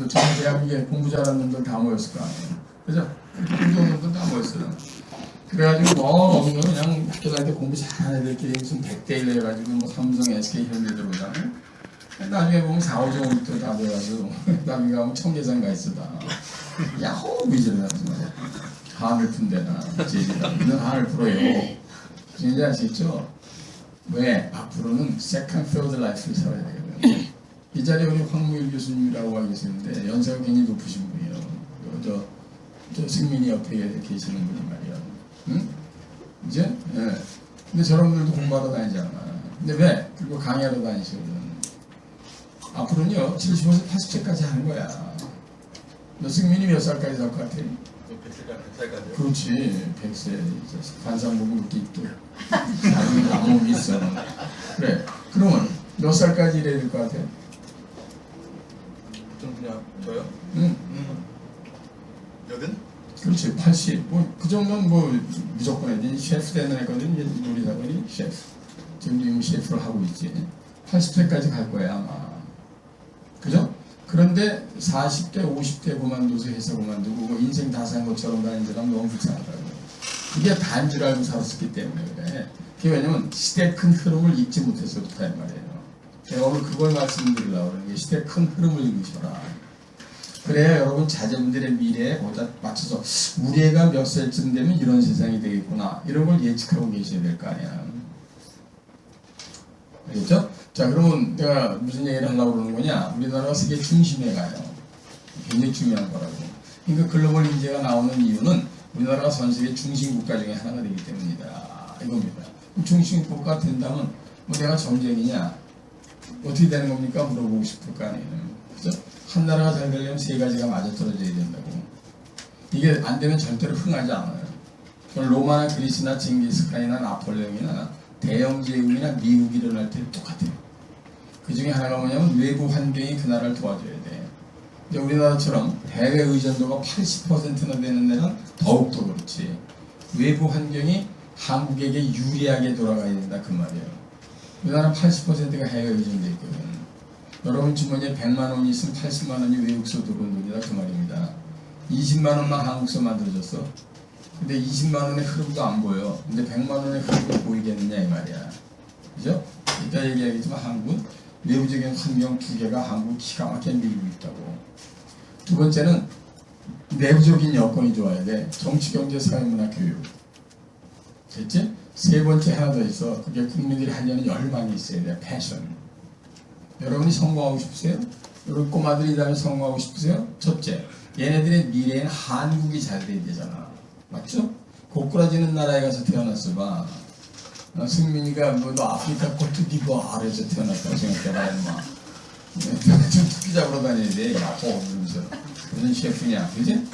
전 대학에 공부 잘하는 놈들 다 모였을 거 아니에요. 그죠? 공부 놈들 다 모였어요. 그래가지고 없는 그냥 학교 다닐 때 공부 잘하는 애들끼리 무슨 100대 1 해가지고 뭐 삼성, SK 이런 데들 오잖아요. 나중에 보면 4, 5종 다 돼가지고 나중에 가면 청계산 가 있어 다. 야호 미지를 하지 말이야. 한을 푼대나 제리가 있는 한을 풀어요. 진짜 아시겠죠? 왜? 앞으로는 세컨드, 서드 라이프를 살아야 되거든요. 이 자리에 우리 황무일 교수님이라고 와 계시는데 연세가 굉장히 높으신 분이에요. 저 승민이 옆에 계시는 분이 말이야. 응? 이제? 예. 근데 저런 분들도 공부하러 다니잖아. 근데 왜? 그리고 강의하러 다니시거든. 앞으로는요, 75세, 80세까지 하는 거야. 너 승민이 몇 살까지 살 것 같아? 100살까지요? 그렇지. 100세. 관상 보고 이렇게 또 다른 암몸이 있어. 그래. 그러면 몇 살까지 일해야 될 것 같아? 좀 그냥 저요? 응. 여든? 그렇지. 80. 뭐 그 정도는 뭐 무조건 해야지. 셰프 되는 애거든. 이제 우리 사람이 셰프. 지금 셰프를 하고 있지. 80세까지 갈 거야 아마. 그죠? 그런데 40대, 50대 그만둬서 회사 그만두고 뭐 인생 다 산 것처럼 다니는 사람 너무 불쌍하다고. 그게 다인 줄 알고 살았기 때문에 그래. 그게 왜냐면 시대의 큰 흐름을 잊지 못해서 그렇단 말이에요. 제가 오늘 그걸 말씀드리려고 그러는 게 시대의 큰 흐름을 읽으셔라. 그래야 여러분 자녀분들의 미래에 거기다 맞춰서 우리 애가 몇 살쯤 되면 이런 세상이 되겠구나 이런 걸 예측하고 계셔야 될 거 아니야. 알겠죠? 자, 그러면 내가 무슨 얘기를 하려고 그러는 거냐? 우리나라가 세계 중심에 가요. 굉장히 중요한 거라고. 그러니까 글로벌 인재가 나오는 이유는 우리나라가 전 세계 중심 국가 중에 하나가 되기 때문이다. 이겁니다. 중심 국가가 된다면 뭐 내가 전쟁이냐? 어떻게 되는 겁니까? 물어보고 싶을 거 아니에요. 그죠? 한 나라가 잘 되려면 세 가지가 맞아떨어져야 된다고. 이게 안 되면 절대로 흥하지 않아요. 로마나 그리스나 징기스칸이나 나폴레옹이나 대영 제국이나 미국이 일어날 때 똑같아요. 그 중에 하나가 뭐냐면 외부 환경이 그 나라를 도와줘야 돼. 근데 우리나라처럼 대외 의존도가 80%나 되는 데는 더욱더 그렇지. 외부 환경이 한국에게 유리하게 돌아가야 된다 그 말이에요. 우리나라 80%가 해외 의존돼 있거든. 여러분 주머니에 100만 원이 있으면 80만 원이 외국서 들어온 돈이다 그 말입니다. 20만 원만 한국서 만들어졌어. 근데 20만 원의 흐름도 안 보여. 근데 100만 원의 흐름이 보이겠느냐 이 말이야. 그죠? 이따 얘기하겠지만 한국은 내부적인 환경 두 개가 한국 기가 막히게 밀고 있다고. 두 번째는 내부적인 여건이 좋아야 돼. 정치, 경제, 사회, 문화, 교육. 됐지? 세 번째 하나 더 있어. 그게 국민들이 하려는 열망이 있어야 돼. 패션. 여러분이 성공하고 싶으세요? 여러분 꼬마들이 다음에 성공하고 싶으세요? 첫째, 얘네들의 미래에는 한국이 잘 돼야 되잖아. 맞죠? 고꾸라지는 나라에 가서 태어났어 봐. 승민이가 뭐 너 아프리카 코트디부아르 에서 태어났다고 생각해봐 인마. 좀 토끼 잡으러 다녀야 돼. 야호 이러면서. 무슨 셰프냐 그지? 네.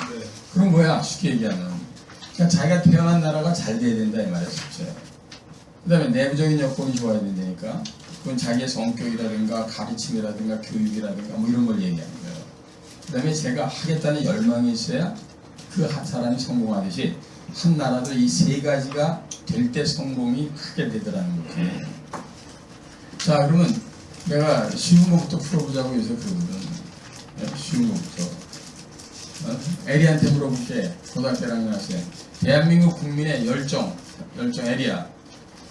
그럼 뭐야 쉽게 얘기하면 그냥 자기가 태어난 나라가 잘 돼야 된다 이 말이야 진짜. 그 다음에 내부적인 여건이 좋아야 된다니까. 그건 자기의 성격이라든가 가르침이라든가 교육이라든가 뭐 이런 걸 얘기하는 거예요. 그 다음에 제가 하겠다는 열망이 있어야 그 한 사람이 성공하듯이 한 나라도 이 세 가지가 될 때 성공이 크게 되더라는 거지. 자, 그러면 내가 쉬운 것부터 풀어보자고 요새 그러거든. 쉬운 것부터. 에리한테 물어볼게. 고등학교 1학년 학생. 대한민국 국민의 열정 에리야.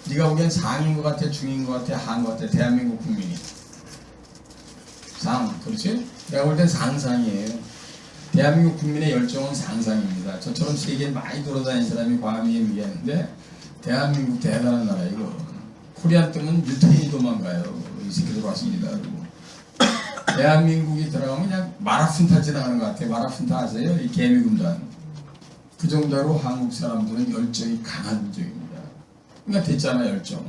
네가 보기엔 상인 것 같아, 중인 것 같아, 한 것 같아, 대한민국 국민이. 상, 그렇지? 내가 볼 땐 상상이에요. 대한민국 국민의 열정은 상상입니다. 저처럼 세계에 많이 돌아다니는 사람이 과감히 얘기하는데 대한민국 대단한 나라 이거. 코리안 뜨면 유태인이 도망가요. 이 새끼들 왔습니다. 그리고 대한민국이 들어가면 그냥 마라톤 타 지나가는 것 같아요. 마라톤 타 아세요? 이 개미군단. 그 정도로 한국 사람들은 열정이 강한 민족입니다. 그러니까 됐잖아 열정은.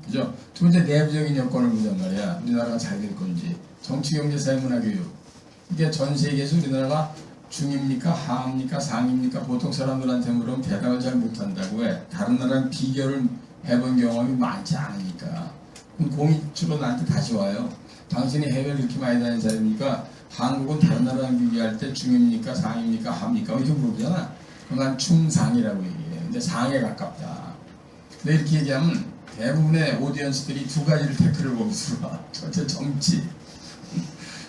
그죠? 두 번째 내부적인 여건을 보잔 말이야. 우리나라가 잘 될 건지. 정치, 경제, 사회, 문화, 교육. 이게 전 세계에서 우리나라가 중입니까? 하입니까? 상입니까? 보통 사람들한테 물으면 대답을 잘 못한다고 해. 다른 나라랑 비교를 해본 경험이 많지 않으니까. 그럼 공익주로 나한테 다시 와요. 당신이 해외를 이렇게 많이 다니는 사람이니까 한국은 다른 나라랑 비교할 때 중입니까? 상입니까? 하입니까? 이렇게 물어보잖아. 그럼 난 중상이라고 얘기해. 근데 상에 가깝다. 근데 이렇게 얘기하면 대부분의 오디언스들이 두 가지를 태클을 거기서 봐. 첫째 정치.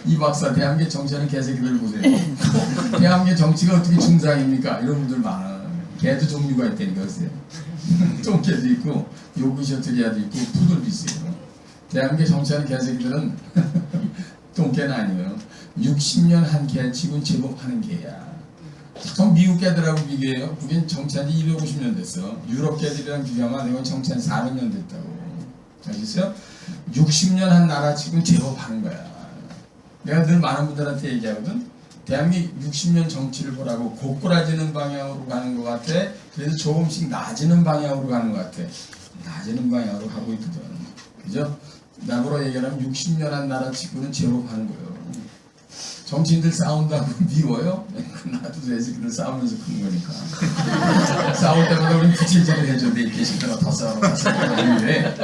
이 박사 대한민국 정치하는 개새끼들 보세요. 대한민국 정치가 어떻게 중상입니까? 이런 분들 많아. 개도 종류가 있다니까 글쎄요. 똥개도 있고 요구셔트리아도 있고 푸들도 있어요. 대한민국 정치하는 개새끼들은 똥개는 아니에요. 60년 한 개 지금 제법 하는 개야. 참 미국 개들하고 비교해요. 그게 정치한 지 250년 됐어. 유럽 개들이랑 비교하면 이건 정치한 지 400년 됐다고. 아시겠어요? 60년 한 나라 지금 제법 하는 거야. 내가 늘 많은 분들한테 얘기하거든. 대한민국 60년 정치를 보라고 고꾸라지는 방향으로 가는 것 같아. 그래도 조금씩 나아지는 방향으로 가는 것 같아. 나아지는 방향으로 가고 있거든. 그죠? 나보러 얘기하면 60년 한 나라 치고는 제법 하는 거예요. 정치인들 싸운다고 미워요? 나도 내 새끼들 싸우면서 큰 거니까. 싸울 때마다 우리 부채질을 해줘. 내 개새끼들아 더 싸우라. 싸우는데.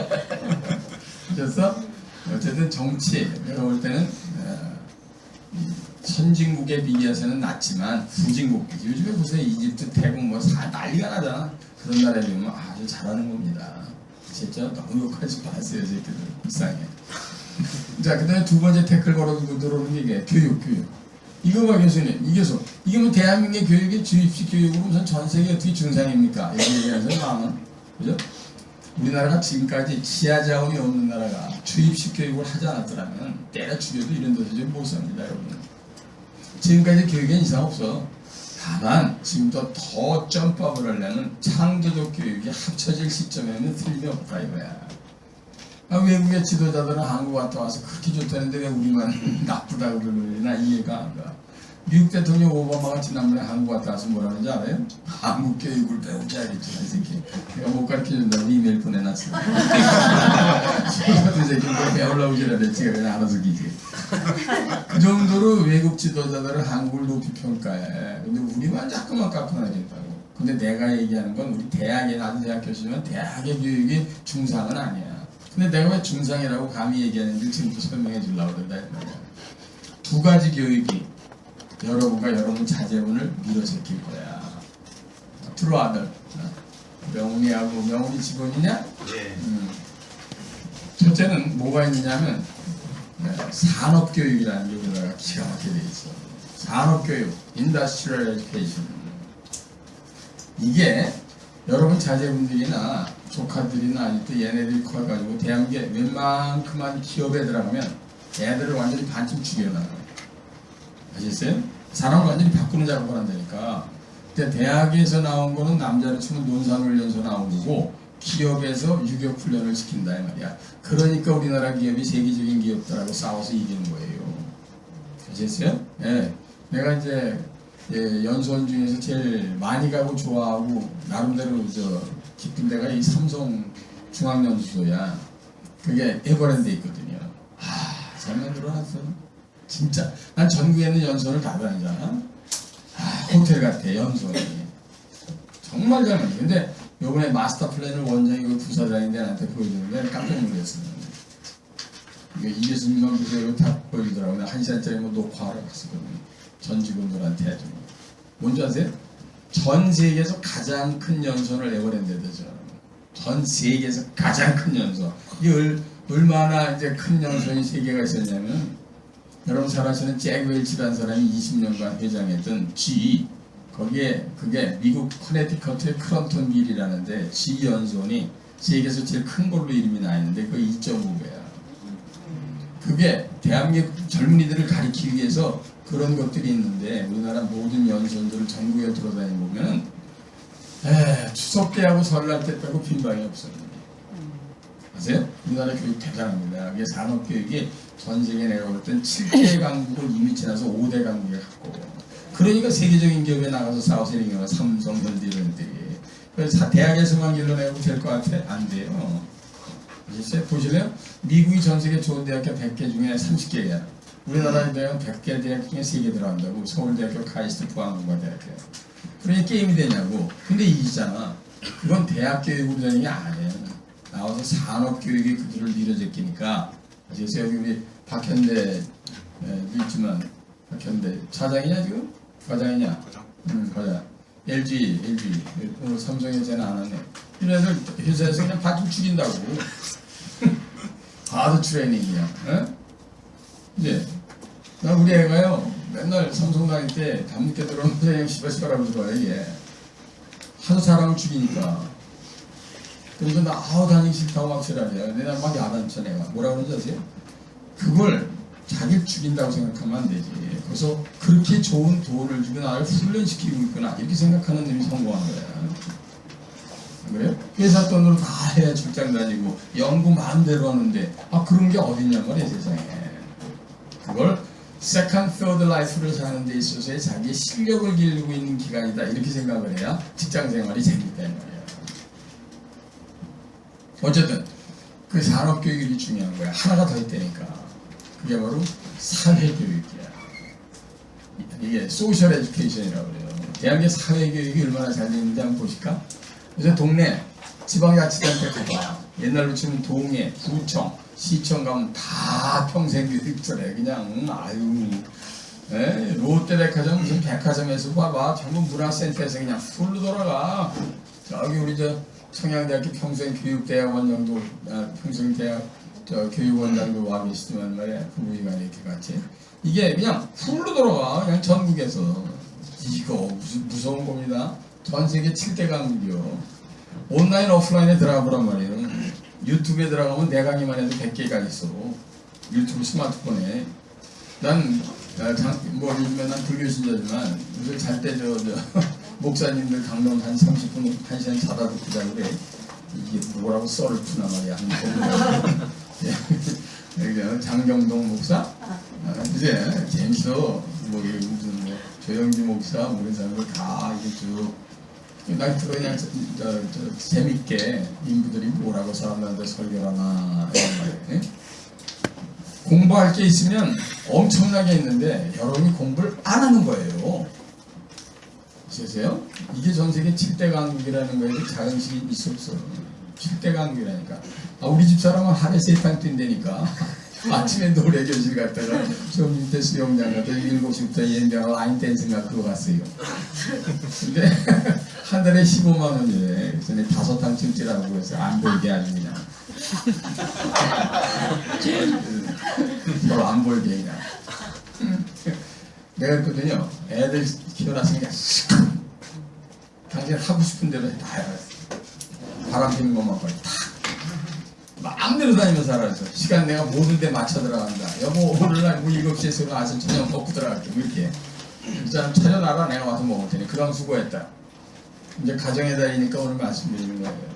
그래서 어쨌든 정치, 내가 볼 때는 선진국에 비교해서는 낮지만 후진국, 요즘에 보세요. 이집트, 태국 뭐 난리가 나잖아. 그런 나라에 비하면 아주 잘하는 겁니다. 진짜 너무 욕하지 마세요. 새끼들 불쌍해. 자, 그 다음에 두 번째 태클 걸어두고 들어오는 게 이게 교육. 이거 봐, 교수님. 이게 뭐 대한민국의 교육이 주입식 교육으로 우선 전 세계 어떻게 중상입니까? 이렇게 얘기하는 사람 많아. 그죠? 우리나라가 지금까지 지하 자원이 없는 나라가 주입식 교육을 하지 않았더라면 때려 죽여도 이런 데서 좀 못 삽니다, 여러분. 지금까지 교육엔 이상 없어. 다만 지금부터 더 점프업을 하려면 창조적 교육이 합쳐질 시점에는 틀림이 없다 이거야. 외국의 지도자들은 한국 왔다 와서 그렇게 좋다는데 왜 우리만 나쁘다고 그러나 이해가 안 가. 미국 대통령 오바마가 지난번에 한국 왔다 와서 뭐라는지 알아요? 한국 교육을 배우지 알겠죠, 이 새끼. 내가 못 가르쳐준다고 이메일 보내놨어. 소소한 새끼 뭐 배우려고 지랄해. 지가 그냥 알아서 기지. 그 정도로 외국 지도자들은 한국을 높이 평가해. 근데 우리만 자꾸만 깎아나겠다고. 근데 내가 얘기하는 건 우리 대학에 나도 대학 교수지만 대학의 교육이 중상은 아니야. 근데 내가 왜 중상이라고 감히 얘기하는지 지금부터 설명해 주려고 그런다 이 말이야. 두 가지 교육이 여러분과 여러분 자제분을 밀어제낄 거야. 들어와들. 명훈이 직원이냐? 예. 첫째는 뭐가 있느냐면 산업교육이라는 게 우리나라가 기가 막히게 돼 있어. 산업교육, Industrial Education. 이게 여러분 자제분들이나 조카들이나 아직도 얘네들이 커가지고 대한민국에 웬만큼만 기업에 들어가면 애들을 완전히 반쯤 죽여놔요. 아시겠어요? 사람을 완전히 바꾸는 작업을 한다니까. 근데 대학에서 나온 거는 남자로 치면 논산훈련소 나온 거고 기업에서 유격훈련을 시킨다 이 말이야. 그러니까 우리나라 기업이 세계적인 기업들하고 싸워서 이기는 거예요. 아시겠어요? 예. 내가 이제 연수원 중에서 제일 많이 가고 좋아하고 나름대로 깊은 데가 이 삼성 중앙연수소야. 그게 에버랜드에 있거든요. 잘 만들어놨어. 진짜. 난 전국에 있는 연수원을 다 다니잖아. 호텔 같아, 연수원이. 정말 잘 만들어. 근데 요번에 마스터 플랜을 원장이 그 부사장인데 나한테 보여주는데 깜짝 놀랐어요. 이 교수님만 보세요. 다 보여주더라고요. 내가 1시간짜리 뭐 녹화하러 갔었거든요. 전 직원들한테 해줘. 뭔지 아세요? 전 세계에서 가장 큰 연수원을 에버랜드에 되죠. 전 세계에서 가장 큰 연수원. 이게 얼마나 이제 큰 연수원이 세계가 있었냐면 여러분 잘 아시는 잭 웰치라는 사람이 20년간 회장했던 G 그게 미국 커네티커트의 크럼턴 빌이라는데 G 연수원이 세계에서 제일 큰 걸로 이름이 나 있는데 그거 2.5배야. 그게 대한민국 젊은이들을 가리키기 위해서 그런 것들이 있는데 우리나라 모든 연수원들을 전국에 돌아다니보면은 추석 때하고 설날 때 빼고 빈방이 없어요. 아세요? 우리나라 교육 대단합니다. 이게 산업교육이 전 세계 내가 볼 땐 7대 강국을 이미 지나서 5대 강국에 갔고 그러니까 세계적인 기업에 나가서 싸워서 이기는 삼성, 현대 이런 데들이. 그래서 대학에서만 길러내고 될 것 같아? 안 돼요. 아시죠? 보실래요? 미국이 전 세계 좋은 대학교 100개 중에 30개야. 우리나라에 대한 100개 대학 중에 3개 들어간다고. 서울대학교, 카이스트, 부안공과대학교. 그러니 게임이 되냐고. 근데 이기잖아. 그건 대학 교육으로 되는 게 아니에요. 나와서 산업교육이 그들을 밀어제끼니까. 아시겠어요? 여기 우리 박현대도 있지만 박현대 차장이냐 지금? 과장이냐? 과장. LG 오늘 삼성에 쟤는 안 하네. 이런 애들 회사에서 그냥 반쯤 죽인다고. 하드 트레이닝이야. 이제 나 우리 애가요 맨날 삼성 다닐 때 밤늦게 들어오면 그냥 시발시발하고 들어와요 이게. 하도 사람을 죽이니까. 그래서 나 다니기 싫다고 막 지랄이야. 근데 난 막 야단쳐 내가. 뭐라 그러는지 아세요? 그걸 자기를 죽인다고 생각하면 안 되지. 그래서 그렇게 좋은 돈을 주고 나를 훈련시키고 있구나 이렇게 생각하는 놈이 성공한 거야. 안 그래요? 회사 돈으로 다 해야 출장 다니고 연구 마음대로 하는데 그런 게 어딨냔 말이야 세상에. 그걸 세컨드, 서드 라이프를 사는 데 있어서의 자기의 실력을 기르고 있는 기간이다 이렇게 생각을 해야 직장생활이 재밌다 이 말이야. 어쨌든 그 산업교육이 중요한 거야. 하나가 더 있다니까. 그게 바로 사회교육이야. 이게 소셜 에듀케이션이라고 그래요. 대한민국 사회교육이 얼마나 잘 되는지 한번 보실까? 그래서 동네 지방자치단체 가봐. 옛날로 치면 동네, 구청, 시청 가면 다 평생교육처래. 그냥 롯데백화점 무슨 백화점에서 봐봐. 전부 문화센터에서 그냥 풀로 돌아가. 저기 우리 저 청양대학교 평생교육대학원 정도 평생대학 교육원장도 와 계시지만 말이야. 부부지간에 이렇게 같이 이게 그냥 풀로 돌아가. 그냥 전국에서 이거 무슨 무서운 겁니다. 전 세계 7대 강국이요. 온라인 오프라인에 들어가 보란 말이에요. 유튜브에 들어가면 내 강의만 해도 100개가 있어. 유튜브 스마트폰에. 요즘에 난 불교 신자지만 요새 잘 때 목사님들 강론 한 30분, 1시간 자다 듣자 그래. 이게 뭐라고 썰을 푸나 말이야. 장경동 목사? 이제 재밌어. 무슨 조영주 목사, 모르는 사람들 다 이게 쭉. 날 들어 그냥 재밌게 인부들이 뭐라고 사람들한테 설교하나 이런 말이에요. 공부할 게 있으면 엄청나게 있는데 여러분이 공부를 안 하는 거예요. 아시세요? 이게 전 세계 7대 강국이라는 거에도 자긍심이 있어 없어. 7대 강국이라니까. 우리 집 사람은 하루에 3탕 뛴다니까. 아침에 노래 교실 갔다가 저 밑에 수영장 갔다가 7시부터 연대하고 라인 댄스인가 그거 갔어요. 근데 한 달에 15만 원이래. 그래서 내 5탕 찜질하고 그래서 안 보이게 아주 그냥. 서로 안 보이게 그냥. 내가 그랬거든요. 애들 키워놨으니까 당신 하고 싶은 대로 다 해라. 바람 피는 것만 빨리 다. 마음대로 다니면서 살아서 시간 내가 모든 데 맞춰 들어간다. 여보 오늘날 뭐 7시에 서로 아침 저녁 먹고 들어갈게. 뭐 이렇게. 진짜 차려놔라 내가 와서 먹을 테니. 그럼 수고했다. 이제 가정에 다니니까 오늘 말씀드리는 거예요.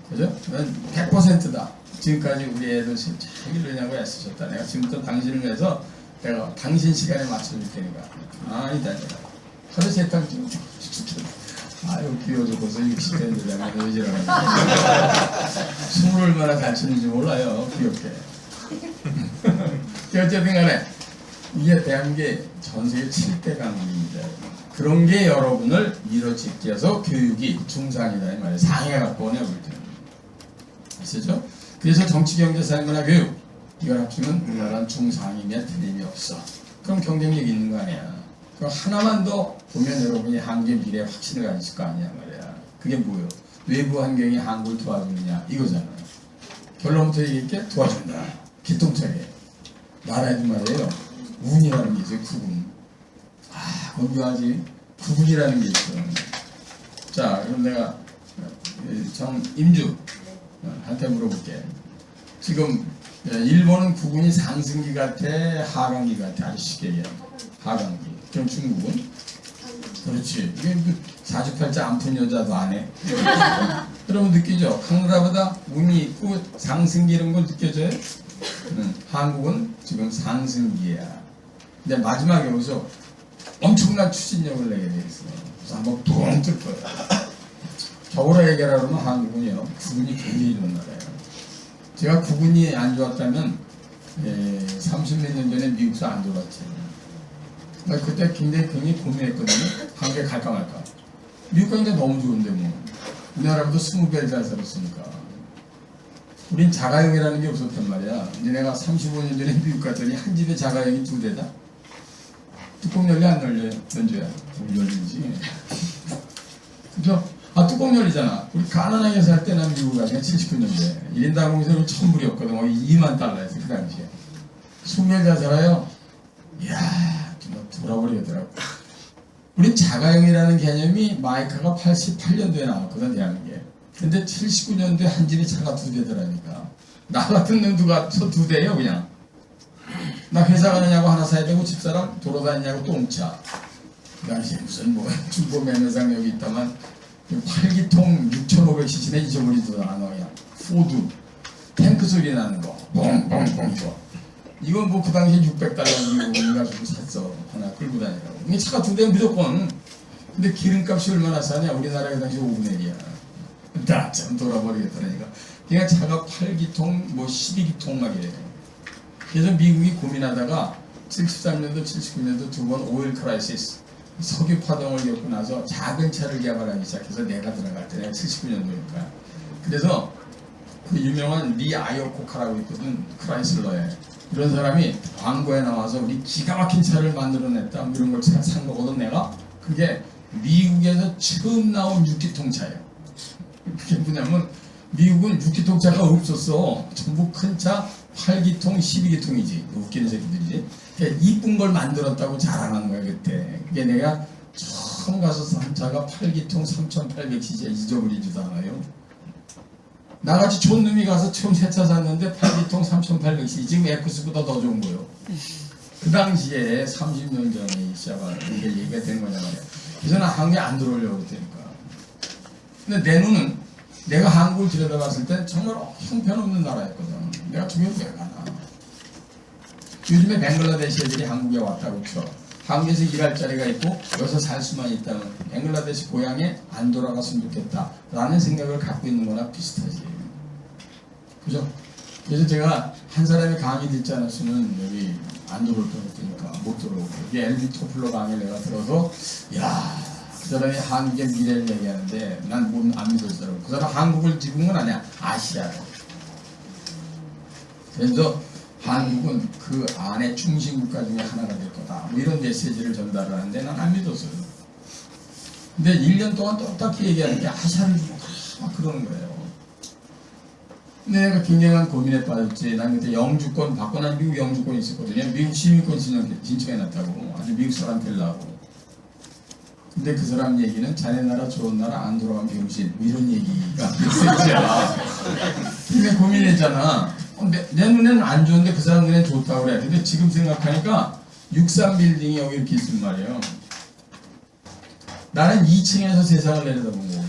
그죠? 난 100%다. 지금까지 우리 애들 잘 이러냐고 애쓰셨다. 내가 지금부터 당신을 위해서 내가 당신 시간에 맞춰줄 테니까. 아니다 내가. 하루 3탕 좀 아유 비워줘 벌써 60대인데 내가 왜 지랄하냐. 숨을 얼마나 잘 치는지 몰라요. 귀엽게. 어쨌든 간에 이게 대한민국의 전세계 7대 강국입니다. 그런 게 여러분을 밀어짓기 위해서 교육이 중상이다 이 말이에요. 상해 갖고 오냐 볼 때는. 아시죠? 그래서 정치, 경제, 사회, 문화, 교육 이걸 합치면 우리나라는 중상이면 틀림이 없어. 그럼 경쟁력이 있는 거 아니야. 그럼 하나만 더 보면 여러분이 한국의 미래에 확신을 가지실 거 아니냐 말이야. 그게 뭐예요? 외부 환경이 한국을 도와주느냐 이거잖아. 결론부터 얘기할게. 도와준다. 기똥차게. 말하지 말이에요. 운이라는 게 있어요. 구분. 건조하지. 구분이라는 게 있어. 자, 그럼 내가 임주 한테 물어볼게. 지금 일본은 구분이 상승기 같아, 하강기 같아? 아주 쉽게 얘기해. 하강기. 그럼 중국은? 그렇지. 이게 48자 안 푼 여자도 안 해. 여러분 느끼죠? 강나라보다 운이 있고 상승기 이런 걸 느껴져요? 한국은 지금 상승기야. 근데 마지막에 여기서 엄청난 추진력을 내게 돼 있어. 그래서 한번 붕 뜰 거야. 겨울에 해결하려면 한국은요, 구분이 굉장히 좋은 나라예요. 제가 구분이 안 좋았다면 30몇 년 전에 미국서 안 돌았지. 그때 굉장히 고민했거든요. 한국에 갈까 말까. 미국 가니까 너무 좋은데 뭐. 우리나라보다 20배를 잘 살았으니까. 우린 자가용이라는 게 없었단 말이야. 이제 내가 35년 전에 미국 갔더니 한 집에 자가용이 2대다. 뚜껑 열려 안 열려? 연주야. 열리지. 그죠? 뚜껑 열리잖아. 우리 가난하게 살 때 난 미국 가니까 79년대 1인당 공세로 1000불이었거든. $2만 그 당시에. 20년 잘 살아요. 이야, 정말 돌아버리더라고. 우린 자가용이라는 개념이 마이카가 88년도에 나왔거든, 대한민국에. 근데 79년도에 한 집에 차가 2대더라니까. 나 같은 놈 누가 저 2대예요, 그냥. 나 회사 가느냐고 하나 사야 되고, 집사람 돌아다니냐고 똥차. 그 당시에 무슨 뭐 중고 매매상 여기 있다만 8기통 6,500cc네 잊어버리지도 않아. 그냥 포드 탱크 소리 나는 거 뻥뻥뻥 이거 뭐 그 당시에 600달러 미국인가 좀 샀어. 하나 끌고 다니라고. 이게 차가 2대 무조건. 근데 기름값이 얼마나 싸냐. 우리나라 그 당시 5분의 1이야. 나 참 돌아버리겠다니까. 그러니까 차가 8기통 뭐 12기통 막 이래. 그래서 미국이 고민하다가 73년도 79년도 2번 오일 크라이시스 석유 파동을 겪고 나서 작은 차를 개발하기 시작해서 내가 들어갈 때 79년도니까. 그래서 그 유명한 리 아이오코카라고 있거든. 크라이슬러에. 이런 사람이 광고에 나와서 우리 기가 막힌 차를 만들어냈다. 뭐 이런 걸 산 거거든 내가. 그게 미국에서 처음 나온 6기통 차예요. 그게 뭐냐면 미국은 6기통 차가 없었어. 전부 큰 차 8기통, 12기통이지. 웃기는 새끼들이지. 이쁜 걸 만들었다고 자랑하는 거야 그때. 그게 내가 처음 가서 산 차가 8기통 3800cc 잊어버리지도 않아요. 나같이 좋은 놈이 가서 처음 새 차 샀는데 8기통 3800cc 지금 에쿠스보다 더 좋은 거예요. 그 당시에 30년 전에 시작한 이게 얘기가 된 거냐 말이야. 그래서 나 한국에 안 들어오려고 그랬다니까. 근데 내 눈은 내가 한국을 들여다봤을 땐 정말 형편없는 나라였거든. 내가 저기 왜 가나. 요즘에 벵글라데시 애들이 한국에 왔다고 쳐. 한국에서 일할 자리가 있고 여기서 살 수만 있다면 벵글라데시 고향에 안 돌아갔으면 좋겠다 라는 생각을 갖고 있는 거나 비슷하지. 그죠? 그래서 제가 한 사람이 강의 듣지 않았으면 여기 안 들어올 거니까 못 들어오고, 이게 엘비 토플러 강의를 내가 들어서 야, 그 사람이 한국의 미래를 얘기하는데 난 안 믿었더라고. 그 사람 한국을 집은 건 아니야. 아시아로. 그래서 한국은 그 안에 중심국가 중에 하나가 될 거다. 뭐 이런 메시지를 전달을 하는데 난 안 믿었어요. 근데 1년 동안 똑같이 얘기하는 게 아시아를 막 그러는 거예요. 근데 내가 굉장한 고민에 빠졌지. 난 그때 영주권 받고 난 미국 영주권이 있었거든요. 미국 시민권 신청해놨다고. 아주 미국 사람 되려고. 근데 그 사람 얘기는 자네 나라 좋은 나라 안 돌아간 병신 뭐 이런 얘기가 있었잖아. 근데 고민했잖아. 내 눈에는 안 좋은데 그 사람 눈에는 좋다고 그래. 근데 지금 생각하니까 63빌딩이 여기 이렇게 있단 말이에요. 나는 2층에서 세상을 내려다본 거거든.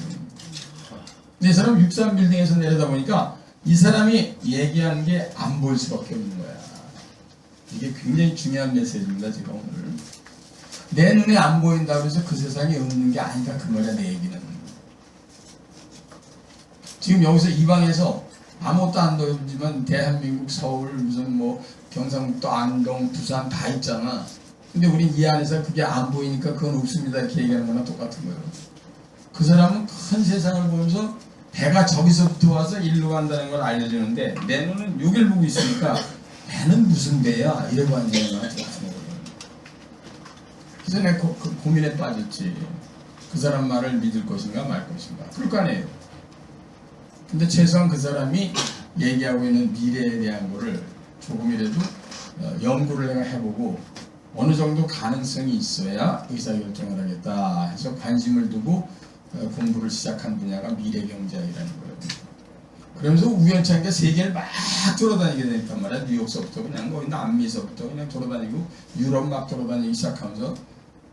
근데 이 사람 63빌딩에서 내려다보니까 이 사람이 얘기하는 게 안 보일 수밖에 없는 거야. 이게 굉장히 중요한 메시지입니다. 제가 오늘 내 눈에 안 보인다고 해서 그 세상에 없는 게 아니다 그 말이야. 내 얘기는 지금 여기서 이 방에서 아무것도 안 보이지만 대한민국 서울 무슨 뭐 경상북도 안동 부산 다 있잖아. 근데 우린 이 안에서 그게 안 보이니까 그건 없습니다 이렇게 얘기하는 거랑 똑같은 거예요. 그 사람은 큰 세상을 보면서 배가 저기서부터 와서 일로 간다는 걸 알려주는데 내 눈은 여길 보고 있으니까 배는 무슨 배야 이러고 앉아있나 똑같은 거거든. 그래서 내가 고민에 빠졌지. 그 사람 말을 믿을 것인가 말 것인가. 그럴 거 아니에요. 근데 최소한 그 사람이 얘기하고 있는 미래에 대한 거를 조금이라도 연구를 내가 해보고 어느 정도 가능성이 있어야 의사결정을 하겠다 해서 관심을 두고 공부를 시작한 분야가 미래경제학이라는 거예요. 그러면서 우연찮게 세계를 막 돌아다니게 됐단 말이야. 뉴욕서부터 그냥 거의 남미서부터 그냥 돌아다니고 유럽 막 돌아다니기 시작하면서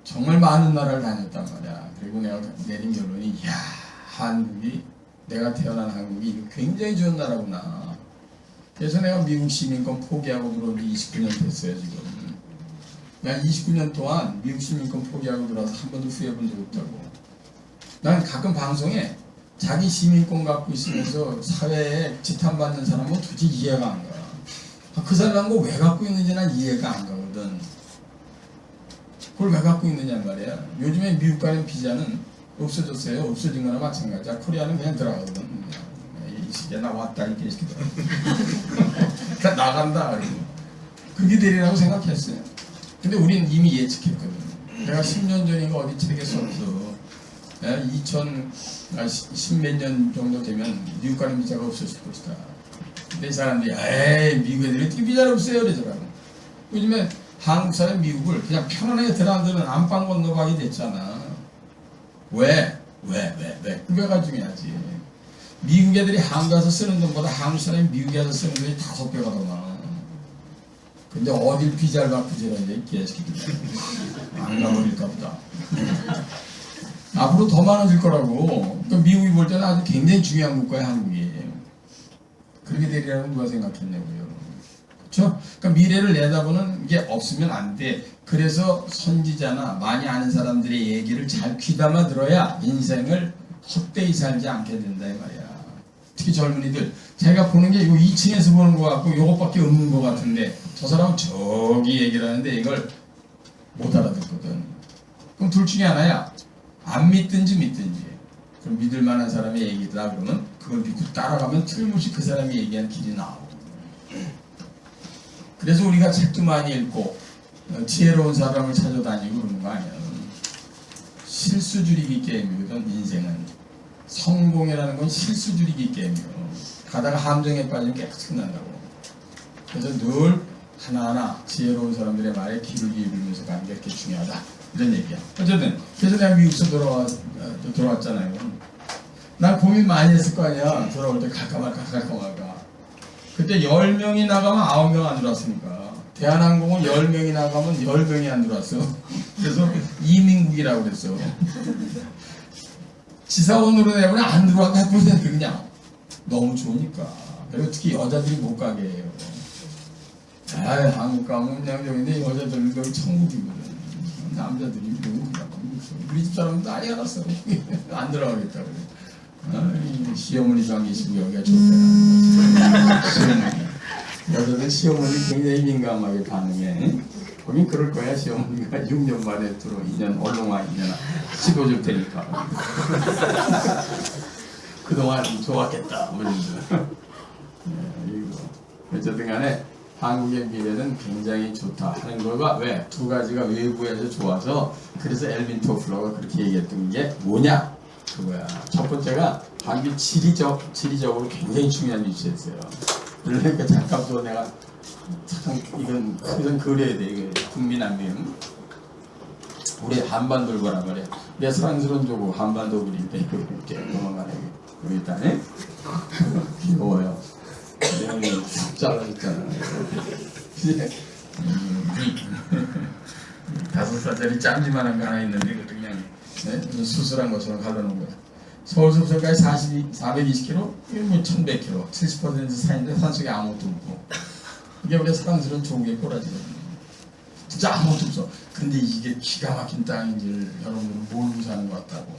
정말 많은 나라를 다녔단 말이야. 그리고 내가 내린 결론이 이야, 한국이 내가 태어난 한국이 굉장히 좋은 나라구나. 그래서 내가 미국 시민권 포기하고 들어온 지 29년 됐어요 지금. 난 29년 동안 미국 시민권 포기하고 들어와서 한 번도 후회해본 적 없다고. 난 가끔 방송에 자기 시민권 갖고 있으면서 사회에 지탄받는 사람은 도대체 이해가 안 가. 그 사람 거 왜 갖고 있는지 난 이해가 안 가거든. 그걸 왜 갖고 있느냐 말이야. 요즘에 미국 가는 비자는 없어졌어요. 없어진 거나 마찬가지야. 코리아는 그냥 들어가거든. 이 시기에 나 왔다 이렇게 시키더라고. 그러니까 나간다. 그리고 그게 되리라고 생각했어요. 근데 우린 이미 예측했거든. 내가 10년 전인가 어디 책에 썼어. 2010몇 년 정도 되면 미국 가는 비자가 없어질 것이다. 근데 이 사람들이 에이 미국 애들이 어떻게 비자를 없애요 그러더라고. 요즘에 한국 사람 미국을 그냥 편안하게 들어앉으면 안방 건너가게 됐잖아. 왜? 그게가 중요하지. 미국 애들이 한국 가서 쓰는 돈보다 한국 사람이 미국에 가서 쓰는 돈이 5배가 더 많아. 근데 어딜 비자를 받고 저러는데 이 개새끼들. 안 가버릴까 보다. 앞으로 더 많아질 거라고. 그러니까 미국이 볼 때는 아주 굉장히 중요한 국가야, 한국이. 그렇게 되리라고 누가 생각했냐고요. 그렇죠? 그러니까 미래를 내다보는 게 없으면 안 돼. 그래서 선지자나 많이 아는 사람들의 얘기를 잘 귀담아 들어야 인생을 헛되이 살지 않게 된다 이 말이야. 특히 젊은이들, 제가 보는 게 이거 2층에서 보는 것 같고 이것밖에 없는 것 같은데 저 사람은 저기 얘기를 하는데 이걸 못 알아듣거든. 그럼 둘 중에 하나야. 안 믿든지 믿든지. 그럼 믿을 만한 사람의 얘기다 그러면 그걸 믿고 따라가면 틀림없이 그 사람이 얘기한 길이 나오고. 그래서 우리가 책도 많이 읽고 지혜로운 사람을 찾아다니고 그러는 거 아니야. 실수 줄이기 게임이거든. 인생은 성공이라는 건 실수 줄이기 게임이에요. 가다가 함정에 빠지면 깨끗이 끝난다고. 그래서 늘 하나하나 지혜로운 사람들의 말에 귀를 기울이면서 가는 게 이렇게 중요하다 이런 얘기야. 어쨌든 그래서 내가 미국에서 돌아왔잖아요. 난 고민 많이 했을 거 아니야. 돌아올 때 갈까 말까. 그때 10명이 나가면 9명 안 들어왔으니까. 대한항공은 10명이 나가면 10명이 안 들어왔어. 그래서 이민국이라고 그랬어. 지사원으로 내보내 안 들어왔다 해보세요. 그냥 너무 좋으니까. 그리고 특히 여자들이 못 가게 해요. 아이, 한국 가면 그냥 저기인데 여자들도 천국이거든. 남자들이 우리 집 사람은 난리 알았어. 안 들어가겠다 그래. 시어머니도 안 계시고 여기가 좋대요. 여자들 시어머니 굉장히 민감하게 반응해. 거긴 그럴 거야. 시어머니가 6년 만에 들어 2년 얼렁아 2년 씹어줄 테니까. 그동안 좋았겠다. 어쨌든 간에 한국의 미래는 굉장히 좋다 하는 거가 왜? 두 가지가 외부에서 좋아서 그래서 엘빈 토플러가 그렇게 얘기했던 게 뭐냐? 그거야. 첫 번째가 한국이 지리적으로 굉장히 중요한 위치에 있어요. 그러니까 잠깐도 내가 참 이건 그려야 돼. 이게 국민안면 우리 한반도를 보라 말이야. 내 사랑스러운 조국 한반도 그린데 이렇게 도망가네. 여기 있다네. 귀여워요. 내가 싹 잘라줬잖아. 5살짜리 짬지만한 거 하나 있는데 그것도 그냥 수술한 것처럼 갈라놓은 거야. 서울서부터까지 420km, 이건 뭐 1100km, 70% 산인데 산속에 아무것도 없고. 이게 우리 사랑스러운 조국의 꼬라지거든요. 진짜 아무것도 없어. 근데 이게 기가 막힌 땅인지를 여러분들은 모르고 사는 것 같다고.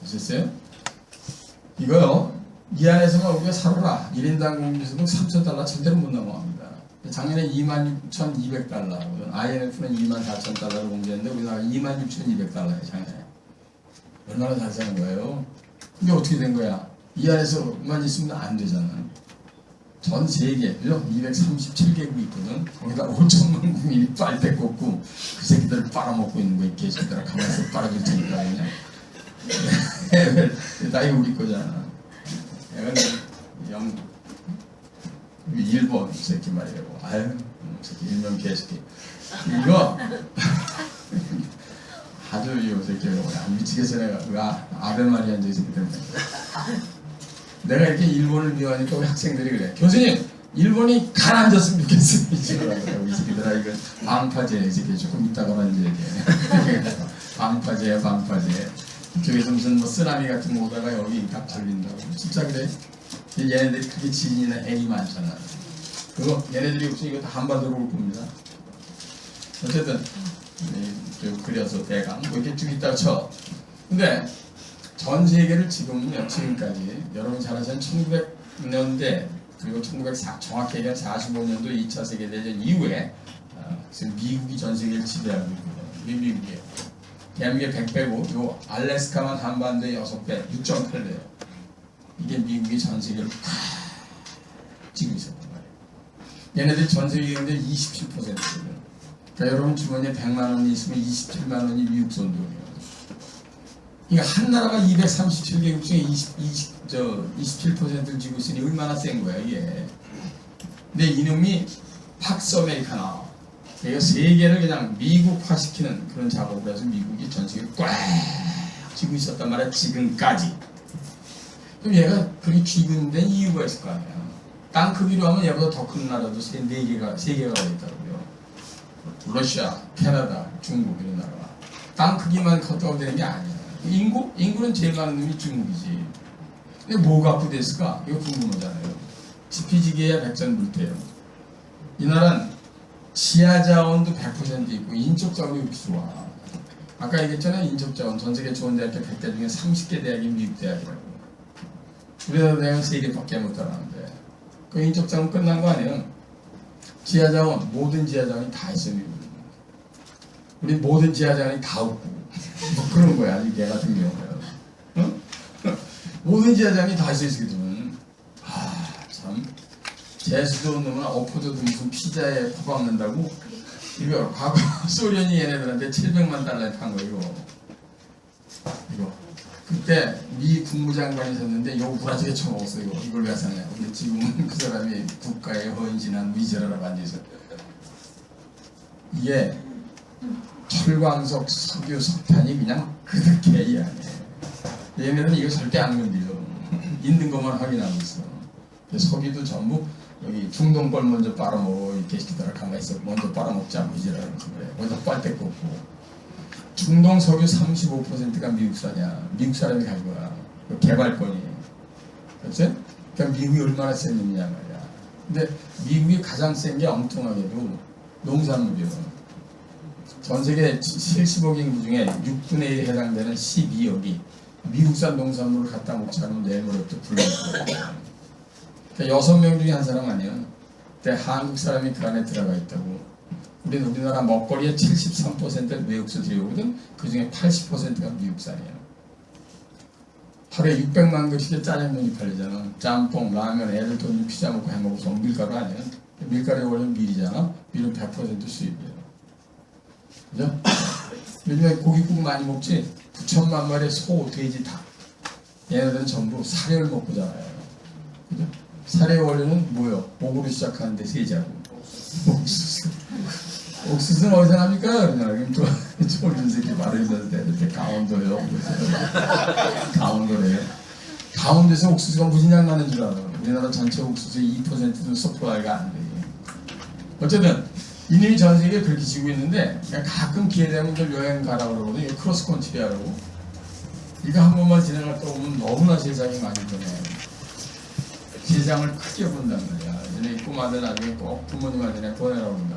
아셨어요? 이거요. 이 안에서만 우리가 살아라. 1인당 국민소득 3,000달러 절대로 못 넘어갑니다. 작년에 26,200달러, IMF는 24,000달러를 공개했는데 우리나라 26,200달러예요, 작년에. 얼마나 잘 사는 거예요? 근데 어떻게 된 거야? 이 안에서만 있으면 안 되잖아. 전 세계, 237개국이 있거든. 거기다 5천만 국민이 빨대 꽂고 그 새끼들을 빨아먹고 있는 거야. 이 개새끼들아 가만히 빨아줄 테니까 그냥. 나 이거 우리 거잖아. 일본 새끼 말이라고. 아유, 새끼 일명 개새끼. 이거 아주 이 새끼가 미치겠어 내가. 그 아베 마리아 이 새끼 때문에. 내가 이렇게 일본을 미워하니까 우리 학생들이 그래. 교수님, 일본이 가라앉았으면 좋겠어요. 이 새끼들아 이거 방파제 이 새끼 조금 이따가 만져야 돼. 방파제야 방파제. 저기서 무슨 뭐 쓰나미 같은 거 오다가 여기 딱 걸린다고. 진짜 그래. 얘네들이 그렇게 지진이나 애기 많잖아. 그거 얘네들이 혹시 이거 다 한반도로 올 겁니다. 어쨌든 그려서 대강 뭐 이렇게 쭉 있다가 쳐. 근데 전 세계를 지금까지 여러분 잘 아시는 1900년대 그리고 정확히 얘기한 45년도 2차 세계대전 이후에 지금 미국이 전 세계를 지배하고 있거든요. 미국이에요. 대한민국의 100배고 요 알래스카만 한반도의 6배, 6.8배예요. 이게 미국이 전 세계를 다 지고 있었단 말이에요. 얘네들이 전 세계 경제 27%거든요. 그러니까 여러분 주머니에 100만 원이 있으면 27만 원이 미국 돈이에요. 그러니까 한 나라가 237개국 중에 27%를 지고 있으니 얼마나 센 거야 이게. 근데 이놈이 팍스 아메리카나 그러니까 세계를 그냥 미국화시키는 그런 작업을 해서 미국이 전 세계를 꽉 쥐고 있었단 말이야, 지금까지. 그럼 얘가 그렇게 쥐고있는 이유가 있을 거 아니야. 땅 크기로 하면 얘보다 더 큰 나라도 세 개가 있더라고요. 러시아, 캐나다, 중국 이런 나라가. 땅 크기만 컸다고 되는 게 아니야. 인구는 제일 많은 놈이 중국이지. 근데 뭐 갖고 됐을까? 이거 궁금하잖아요. 지피지기야 백전불태예요. 이 나라는 지하자원도 100% 있고 인적자원이 이렇게 좋아. 아까 얘기했잖아요. 인적자원 전 세계 좋은 대학교 100대 중에 30개 대학이 미국 대학이라고. 우리나라 대학은 3개밖에 못 따라하는데 그 인적자원 끝난 거 아니에요. 지하자원 모든 지하자원이 다 있어요. 미국은. 우리 모든 지하자원이 다 없고 뭐 그런 거야. 얘 같은 경우는. 응? 모든 지하자원이 다 있을 때는 참 재수도 없는 엎어져도 무슨 피자에 퍼박는다고 이거 과거 소련이 얘네들한테 700만 달러에 판 거 이거 그때 미 국무장관이셨는데 이거 브라질에 처먹었어. 이걸 왜 사냐. 근데 지금은 그 사람이 국가에 헌신한 위저라고 앉아있어. 이게 철광석, 석유, 석탄이 그냥 그득해 아니에요. 얘네들은 이거 절대 안 건드려. 있는 것만 확인하고 있어. 석유도 전부 여기 중동 걸 먼저 빨아먹어. 이렇게 시키다가 가만히 있어. 먼저 빨아먹자. 이제라는 거예요. 먼저 빨대 꽂고. 중동 석유 35%가 미국산이야. 미국 사람이 간 거야. 개발권이. 그렇지? 그러니까 미국이 얼마나 센 놈이냐 말이야. 근데 미국이 가장 센 게 엉뚱하게도 농산물이요. 전 세계 70억 인구 중에 6분의 1에 해당되는 12억이 미국산 농산물을 갖다 먹지 않으면 내일 모레부터 굶을 거예요. 그러니까 6명 중에 한 사람 아니야. 근데 한국 사람이 그 안에 들어가 있다고. 우리나라 먹거리의 73%를 외국에서 들여오거든. 그 중에 80%가 미국산이에요. 하루에 600만 그릇의 짜장면이 팔리잖아. 짬뽕, 라면, 애들 돈 피자 먹고 해먹어서 밀가루 아니야. 밀가루에 원래 밀이잖아. 밀은 100% 수입이에요. 그죠? 요즘에 고깃국 많이 먹지? 9천만 마리의 소, 돼지, 닭. 얘네들은 전부 사료를 먹고 자라요. 그죠? 사료의 원료는 뭐요? 목으로 시작하는데 세자고. 옥수수. 옥수수는 어디서 납니까? 그럼 쫄준 새끼 말을 듣는데 강원도요. 강원도래요. 강원도에서 옥수수가 무진장 나는 줄 알아. 우리나라 전체 옥수수의 2%도 서플라이가 안 돼. 어쨌든 이놈이 전 세계에 그렇게 지고 있는데 가끔 기회 되면 이제 여행 가라고 그러거든요. 크로스컨트리 하라고. 이거 한 번만 지나갔다 오면 너무나 세상이 많이 변해. 세상을 크게 본단 말이야. 얘네 꼬마들 나중에 꼭 부모님한테 보내라고 한다.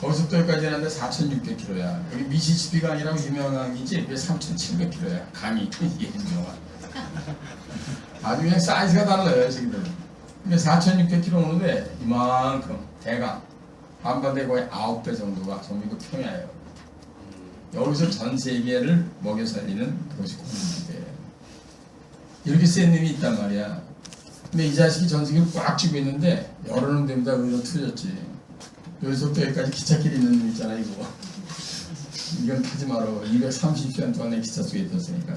거기서부터 여기까지 하는데 4,600km야. 여기 미시시피가 아니라 유명한 이지 3,700km야. 강이 이게 유명한. 아주 그냥 사이즈가 달라요 지금들. 근데 4,600km 오는데 이만큼 대강 한반도의 거의 9배 정도가 전부 평야예요. 여기서 전 세계를 먹여 살리는 그것이 공동체예요. 이렇게 센 놈이 있단 말이야. 근데 이 자식이 전 세계를 꽉 쥐고 있는데 여러 놈들보다 의외로 틀렸지. 여기서부터 여기까지 기찻길 있는 놈 있잖아 이거. 이건 타지 마라. 230시간 동안에 기차 속에 있었으니까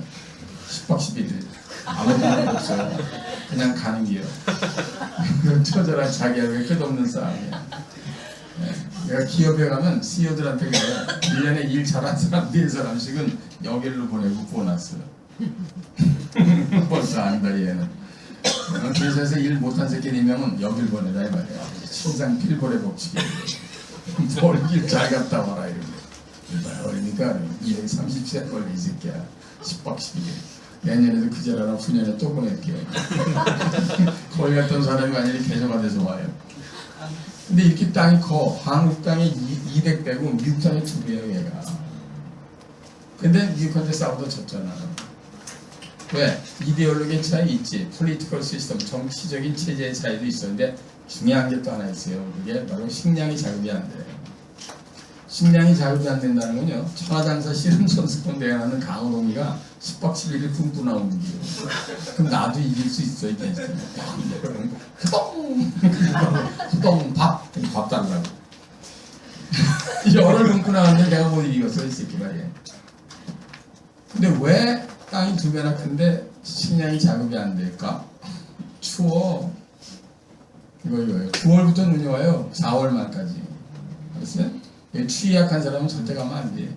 10박 11일 아무 일도 없어요. 그냥 가는 길이요. 처절한 자기하고의 끝없는 싸움이야. 내가 기업에 가면 CEO들한테 그래. 1년에 일 잘한 사람 4사람씩은 여길로 보내고 보너스. 벌써 안다 얘는. 회사에서 일 못한 새끼 4명은 여길 보내라 이 말이야. 신상 필벌의 법칙이. 뭘 일 잘 갔다 와라 이러고. 얼마나 걸리니까 230시간 걸려 이 새끼야. 10박 11일. 내년에도 그 자라나 후년에 또 보낼게요. 거기 갔던 사람이 완전히 개조가 돼서 와요. 근데 이렇게 땅이 커. 한국 땅이 200배고 미국 땅이 2배예요 얘가. 근데 미국한테 싸우다 졌잖아. 왜? 이데올로기의 차이 있지. 폴리티컬 시스템, 정치적인 체제의 차이도 있었는데 중요한 게 또 하나 있어요. 그게 바로 식량이 자급이 안 돼. 식량이 자급이 안 된다는 건요. 천하장사 씨름선수권 대회하는 강호동이가 10박 11일 굶고 나오는 거예요. 그럼 나도 이길 수 있어. 이게 후동 밥 달라고. 열을 굶고 나왔는데 내가 못 이겼어 이 새끼가 얘. 근데 왜 땅이 2배나 큰데 식량이 자급이 안 될까? 추워. 이거예요. 9월부터 눈이 와요. 4월 말까지. 알았어요? 추위 약한 사람은 절대 가면 안 돼.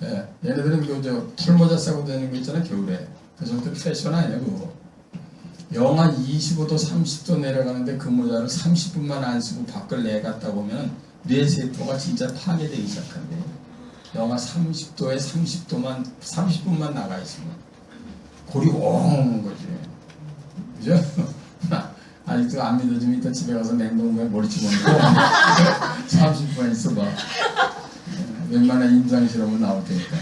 예, 얘네들은 그 털모자 싸고 다니는 거 있잖아 겨울에. 그 정도 패션 아니야 그거. 영하 25도 30도 내려가는데 그 모자를 30분만 안 쓰고 밖을 내갔다 보면 뇌세포가 진짜 파괴되기 시작한대. 영하 30도에 30분만 나가 있으면 골이 엉 거지. 그죠? 아직도 안 믿어지면 이따 집에 가서 냉동고에 머리 집어넣고 30분 있어봐. 웬만한 임상실험은 나올 테니까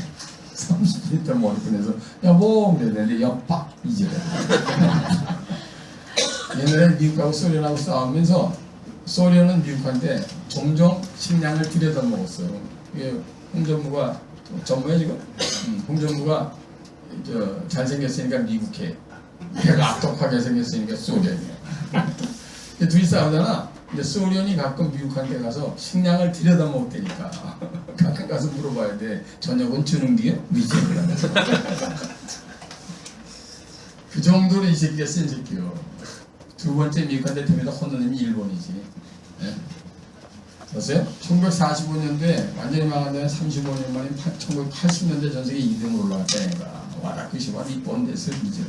30분 있다 머리 꺼내서 여보 그랬는데 옆박 이지래. 옛날에 미국하고 소련하고 싸우면서 소련은 미국한테 종종 식량을 들여다 먹었어요. 이게 홍정무가 전무야 지금? 홍정무가 잘생겼으니까 미국해. 걔가 악독하게 생겼으니까 소련이야. 둘이 싸우잖아. 근데 소련이 가끔 미국한테 가서 식량을 들여다 먹었다니까. 가끔 가서 물어봐야 돼. 저녁은 주는 게요? 미제라면서. 그 정도로 이 새끼가 센 새끼요. 두 번째 미국한테 대면다 혼나는 놈이 일본이지. 예? 보세요. 1945년도에 완전히 망한 다음에 35년 만에 1980년대 전세계 2등으로 올라갔다니까. 와라쿠시 와 이쁜 데서 미제라.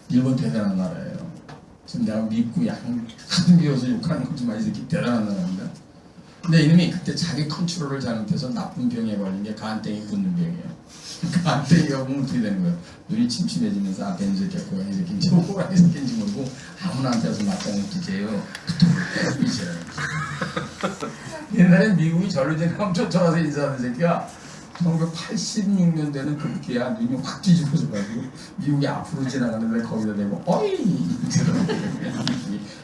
일본 대단한 나라예요. 지금 내가 믿고 한 비워서 욕하는 거지만 이 새끼 대단한 나라입니다. 근데 이놈이 그때 자기 컨트롤을 잘못해서 나쁜 병에 걸린 게 간땡이 굳는 병이에요. 간땡이가 보면 어떻게 되는 거예요? 눈이 침침해지면서 앞에 있는 새끼가 고양이 새끼인지 호랑이 새끼인지 모르고 아무나한테서 맞다는 기제예요. 옛날에 미국이 전류쟁 쫓아가서 인사하는 새끼가 1986년대는 그렇게야 눈이 확 뒤집어져 가지고 미국이 앞으로 지나가는데 거기다 대고 어이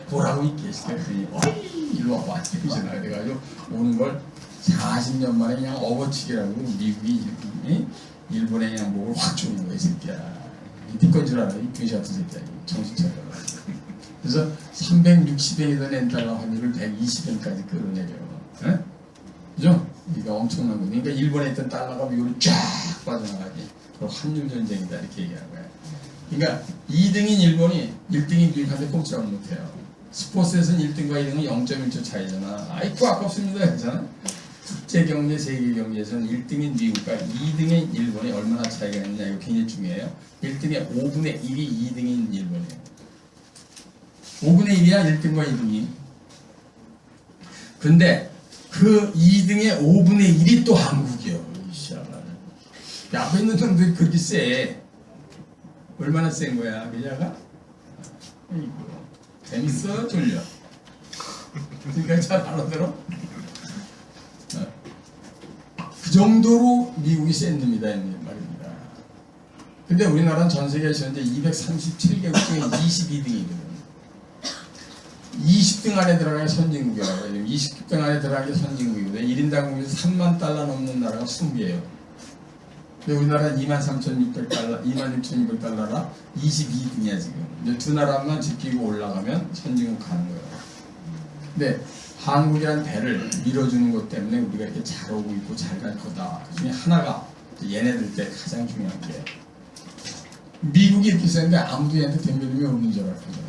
보라고 있게 시켰더니 어이 일로 와봐 이렇게 지나가가지고 오는 걸 40년 만에 그냥 업어치기라고 미국이 일본의 양복을 확 주는 거야 이 새끼야. 네 건 줄 알아 이 귀시 같은 새끼야 정신 차려. 그래서 360엔이던 엔달러 환율을 120엔까지 끌어내려. 에? 그죠? 이게 엄청난 거지. 그러니까 일본에 있던 달러가 미국으로 쫙 빠져나가지. 그리고 환율 전쟁이다 이렇게 얘기하는 거야. 그러니까 2등인 일본이 1등인 미국한테 꼼짝을 못해요. 스포츠에서는 1등과 2등은 0.1초 차이잖아. 아이고 아깝습니다 괜찮아? 국제경제 세계경제에서는 1등인 미국과 2등인 일본이 얼마나 차이가 있느냐 이거 굉장히 중요해요. 1등의 5분의 1이 2등인 일본이에요. 5분의 1이야 1등과 2등이. 근데 그 2등의 5분의 1이 또 한국이요. 앞에 있는 놈들이 그렇게 세. 얼마나 센 거야, 그자가? 재밌어, 졸려. 그러니까 잘 알아들어? 그 정도로 미국이 센 놈이다, 말입니다. 근데 우리나라는 전 세계에서 현재 237개국 중에 22등이거든. 20등 안에 들어가야 선진국이라고 해요. 20등 안에 들어가야 선진국이거든요. 1인당 국에서 3만 달러 넘는 나라가 20개예요. 근데 우리나라는 23,600달러, 26,200달러라 22등이야 지금. 이제 두 나라만 지키고 올라가면 선진국 가는 거예요. 근데 한국이란 배를 밀어주는 것 때문에 우리가 이렇게 잘 오고 있고 잘 갈 거다. 그 중에 하나가 얘네들 때 가장 중요한 게 미국이 이렇게 세는데 아무도 얘한테 덤벼름이 없는 줄 알거든요.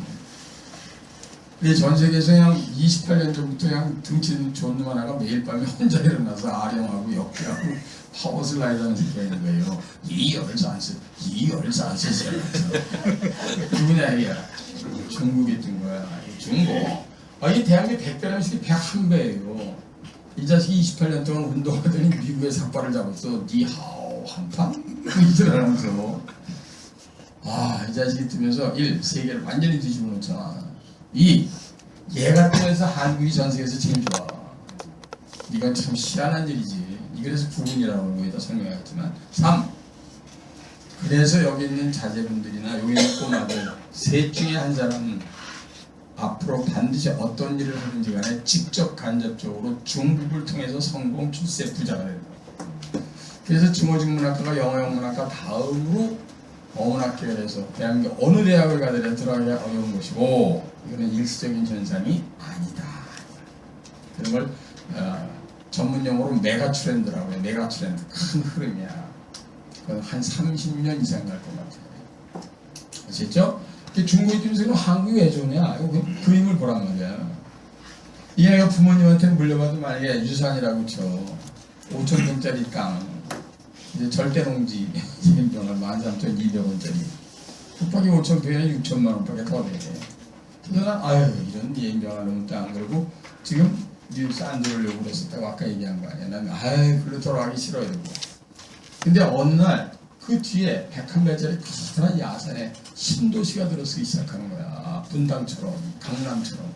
전 세계에서 그냥 28년 전부터 그냥 등치 좋은 놈 하나가 매일 밤에 혼자 일어나서 아령하고 역기하고 파워슬라이드 하는 새끼가 있는 거예요. 이열산스 누구냐 이게 중국이 뜬 거야. 중국. 이 대한민국 100배라면 이게 101배예요. 이 자식이 28년 동안 운동하더니 미국의 삭발을 잡았어. 니하오 한판? 이들 하면서 이 자식이 뜨면서 1. 세계를 완전히 뒤집어 놓잖아. 2. 얘가 뜨면서 한국이 전 세계에서 제일 좋아. 이건 참 희한한 일이지. 그래서 부분이라고 하는 거에다 설명하겠지만 3. 그래서 여기 있는 자제분들이나 여기 있는 꼬마들 셋 중에 한 사람은 앞으로 반드시 어떤 일을 하든지 간에 직접 간접적으로 중국을 통해서 성공 출세 부자가 된다. 그래서 중어중문학과가 영어영문학과 다음으로 어문학계열에서 대한민국 어느 대학을 가더라도 들어가기가 어려운 것이고 이거는 일시적인 현상이 아니다. 그런 걸 전문용어로 메가 트렌드라고 해요. 메가 트렌드. 큰 흐름이야. 그건 한 30년 이상 갈 것 같아요. 아시겠죠? 중국이 뛰면서 한국이 왜 좋냐? 그 그림을 보란 말이야. 이 애가 부모님한테 물려받은 만약에 유산이라고 쳐 5,000평짜리 땅 이제 절대농지 임병을 13,200원짜리 곱하기 5,000평에 6천만 원밖에 더 돼. 그러나 아유 이런 임병하는 땅 그러고 지금 뉴스 안 들으려고 그랬었다고 아까 얘기한 거 아니야. 난 아유 글로 돌아가기 싫어 이러고. 근데 어느 날 그 뒤에 101배짜리 커다란 야산에 신도시가 들어서기 시작하는 거야. 분당처럼 강남처럼.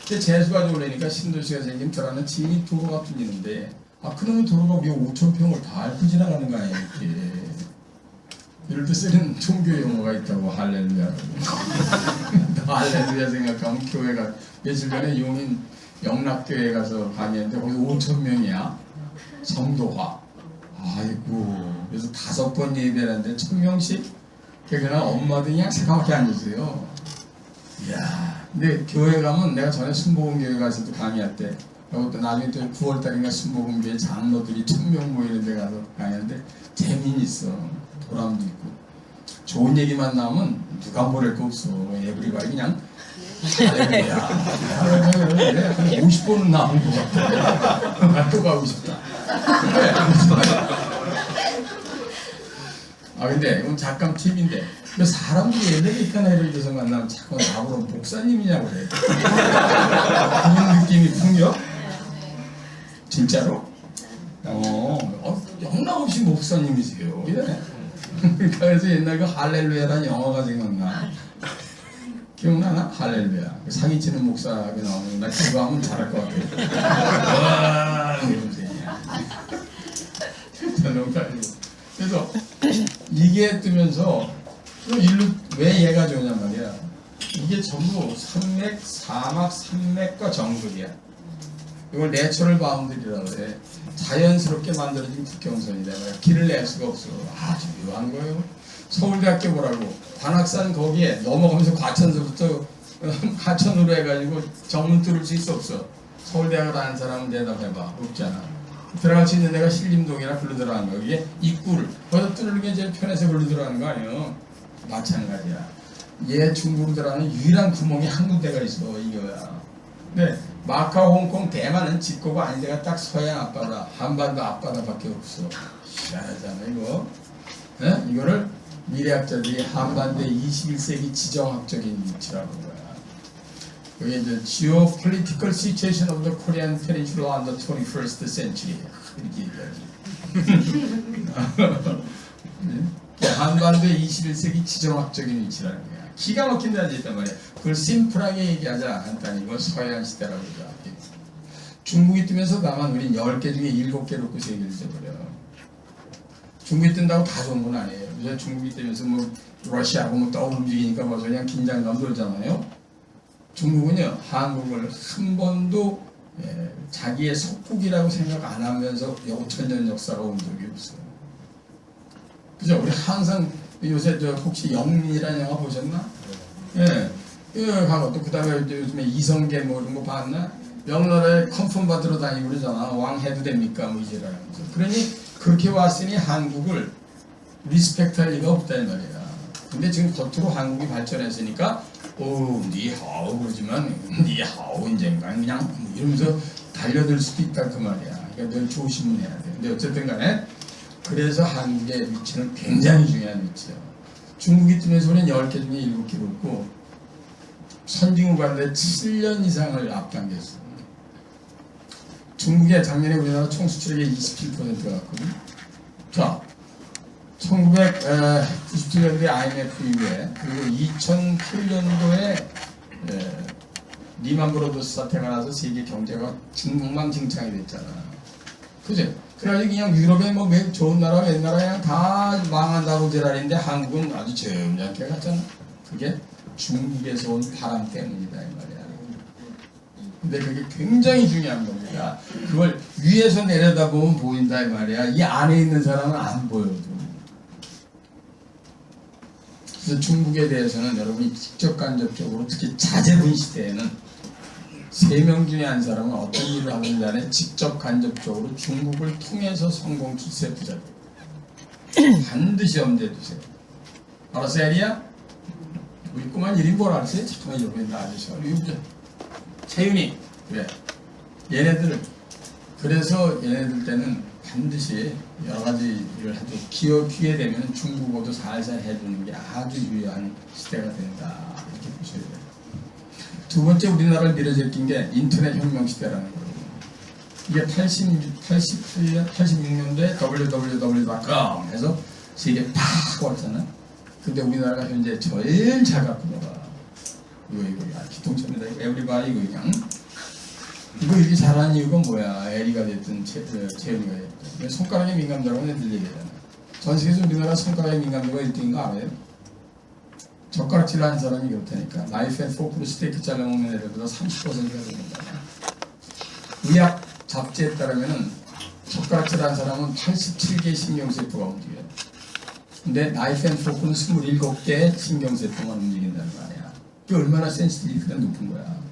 근데 재수가 오려니까 신도시가 생긴 들어가는 지인이 도로가 뚫리는데 그놈의 도로가 우리 5,000평을 다 앓고 지나가는 거 아니야 이렇게. 이럴 때 쓰는 종교 용어가 있다고 할렐루야라고. 할렐루야 생각하면 교회가 며칠 전에 용인 영락교회 가서 강의했는데 거기 5,000명이야 성도가. 아이고 그래서 5번 예배하는데 1,000명씩 그러나 엄마도 그냥 새까맣게 앉으세요. 이야 근데 교회 가면 내가 전에 순복음교회 가서도 강의할 때 또 나중에 또 9월달인가 순복음교회 장로들이 1,000명 모이는 데 가서 강의하는데 재미는 있어. 보람도 있고 좋은 얘기만 나오면 누가 모를 거 없어. 에브리바디 그냥 할렐루야 한 50번은 나온 것 같아. 나 또 가고 싶다. 근데 이건 잠깐 팁인데 사람들이 엘리베이터나 예를 들어서 만나면 자꾸 나보고 목사님이냐고 그래. 그런 느낌이 풍겨? 진짜로? 영락없이 목사님이세요. 이래. 그래서 옛날 그 할렐루야라는 영화가 생각나. 기억나나? 할렐루야. 사기치는 목사가 나오는 나 그거 하면 잘할 것 같아. 와 이러면서 그래서 이게 뜨면서 일로 왜 얘가 좋냐 말이야. 이게 전부 산맥, 사막, 산맥과 정글이야. 이걸 내추럴 바운드리라고 해. 자연스럽게 만들어진 국경선이다. 길을 낼 수가 없어. 아주 묘한 거예요. 서울대학교 보라고 관악산 거기에 넘어가면서 과천서부터 하천으로 해가지고 정문 뚫을 수 있어 없어? 서울대학을 아는 사람은 대답해봐. 없잖아. 들어갈 수 있는 데가 신림동이나 글로 들어가는 거야. 이게 입구를 거기서 뚫는 게 제일 편해서 글로 들어가는 거 아니에요? 마찬가지야. 얘 중국으로 들어가는 유일한 구멍이 한 군데가 있어. 이거야. 네, 마카오, 홍콩, 대만은 집고가 아닌 데가 딱 서해안 앞바다, 한반도 앞바다밖에 없어. 희한하잖아 이거. 네? 이거를 미래학자들이 한반도의 21세기 지정학적인 위치라고 한 거야. 그게 이제 Geopolitical Situation of the Korean Peninsula on the 21st Century 이렇게 얘기하지. 네? 한반도의 21세기 지정학적인 위치라는 거야. 기가 막힌 데가 있단 말이야. 그걸 심플하게 얘기하자. 간단히 이건 서해안 시대라고 그러자. 중국이 뜨면서 다만 우린 10개 중에 7개 놓고 세계를 잊어버려. 중국이 뜬다고 다 좋은 건 아니에요. 요새 중국이 뜨면서 뭐 러시아하고 뭐 떠 움직이니까 벌써 그냥 긴장감 돌잖아요. 중국은요 한국을 한 번도 자기의 속국이라고 생각 안 하면서 5,000년 역사가 온 적이 없어요. 그죠? 우리 항상 요새 저 혹시 영리라는 영화 보셨나? 예. 하고 또 그다음에 요즘에 이성계 뭐 이런 거 봤나? 명나라에 컨펌 받으러 다니고 그러잖아. 왕 해도 됩니까? 뭐 이제라면서. 그러니 그렇게 왔으니 한국을 리스펙트할 리가 없다 이 말이야. 근데 지금 겉으로 한국이 발전했으니까 니하오 그러지만 니하오 인젠가 그냥 뭐 이러면서 달려들 수도 있다 그 말이야. 그러니까 늘 조심을 해야 돼. 근데 어쨌든 간에 그래서 한국의 위치는 굉장히 중요한 위치예요. 중국이 뜨면서 우리는 10개 중에 7개 있고 선진국 가는데 7년 이상을 앞당겼어요. 중국에 작년에 우리나라 총수출액의 27%가 갔거든. 자, 1997년도에 IMF 이후에 그리고 2008년도에 리만 브로더스 사태가 나서 세계 경제가 엉망진창이 됐잖아. 그죠? 그래가지고 그냥 유럽에 뭐 좋은 나라, 웬 나라 그냥 다 망한다고 지랄인데 한국은 아주 점잖게 갔잖아. 그게 중국에서 온 바람 때문이다 이 말이야. 근데 그게 굉장히 중요한 겁니다. 그걸 위에서 내려다보면 보인다 이 말이야. 이 안에 있는 사람은 안 보여도. 그래서 중국에 대해서는 여러분이 직접 간접적으로 특히 자제분 시대에는 3명 중에 한 사람은 어떤 일을 하든 간에 직접 간접적으로 중국을 통해서 성공 출세 부자들 반드시 염두에 두세요. 알았어 에리야? 우리 꼬만 1인 뭘 알았어요? 잠깐만 여러분 나 아저씨 우리 채윤이 그래 얘네들 그래서 얘네들 때는 반드시 여러 가지를 아주 기회 되면 중국어도 살살 해주는 게 아주 유효한 시대가 된다 이렇게 보셔야 돼요. 두 번째 우리나라를 밀어제낀 게 인터넷 혁명 시대라는 거예요. 이게 86년도에 www.com 해서 세계 팍 왔잖아요. 근데 우리나라가 현재 제일 잘 갖고 놀아. 이거 기통차입니다. 에브리바디 이거 그냥 이거 이렇게 잘하는 이유가 뭐야? 에리가 됐든 재현이가 됐든 손가락에 민감도라고 애들 얘기하잖아. 전 세계에서 우리나라 손가락에 민감도가 1등인 거 알아요? 젓가락질 하는 사람이 그렇다니까. 나이프 앤 포크로 스테이크 잘라먹는 애들보다 30%가 됩니다. 의학 잡지에 따르면은 젓가락질 하는 사람은 87개의 신경세포가 움직여요. 근데 나이프 앤 포크는 27개의 신경세포만 움직인다는 거 아니야. 이게 얼마나 센시티비티가 높은 거야.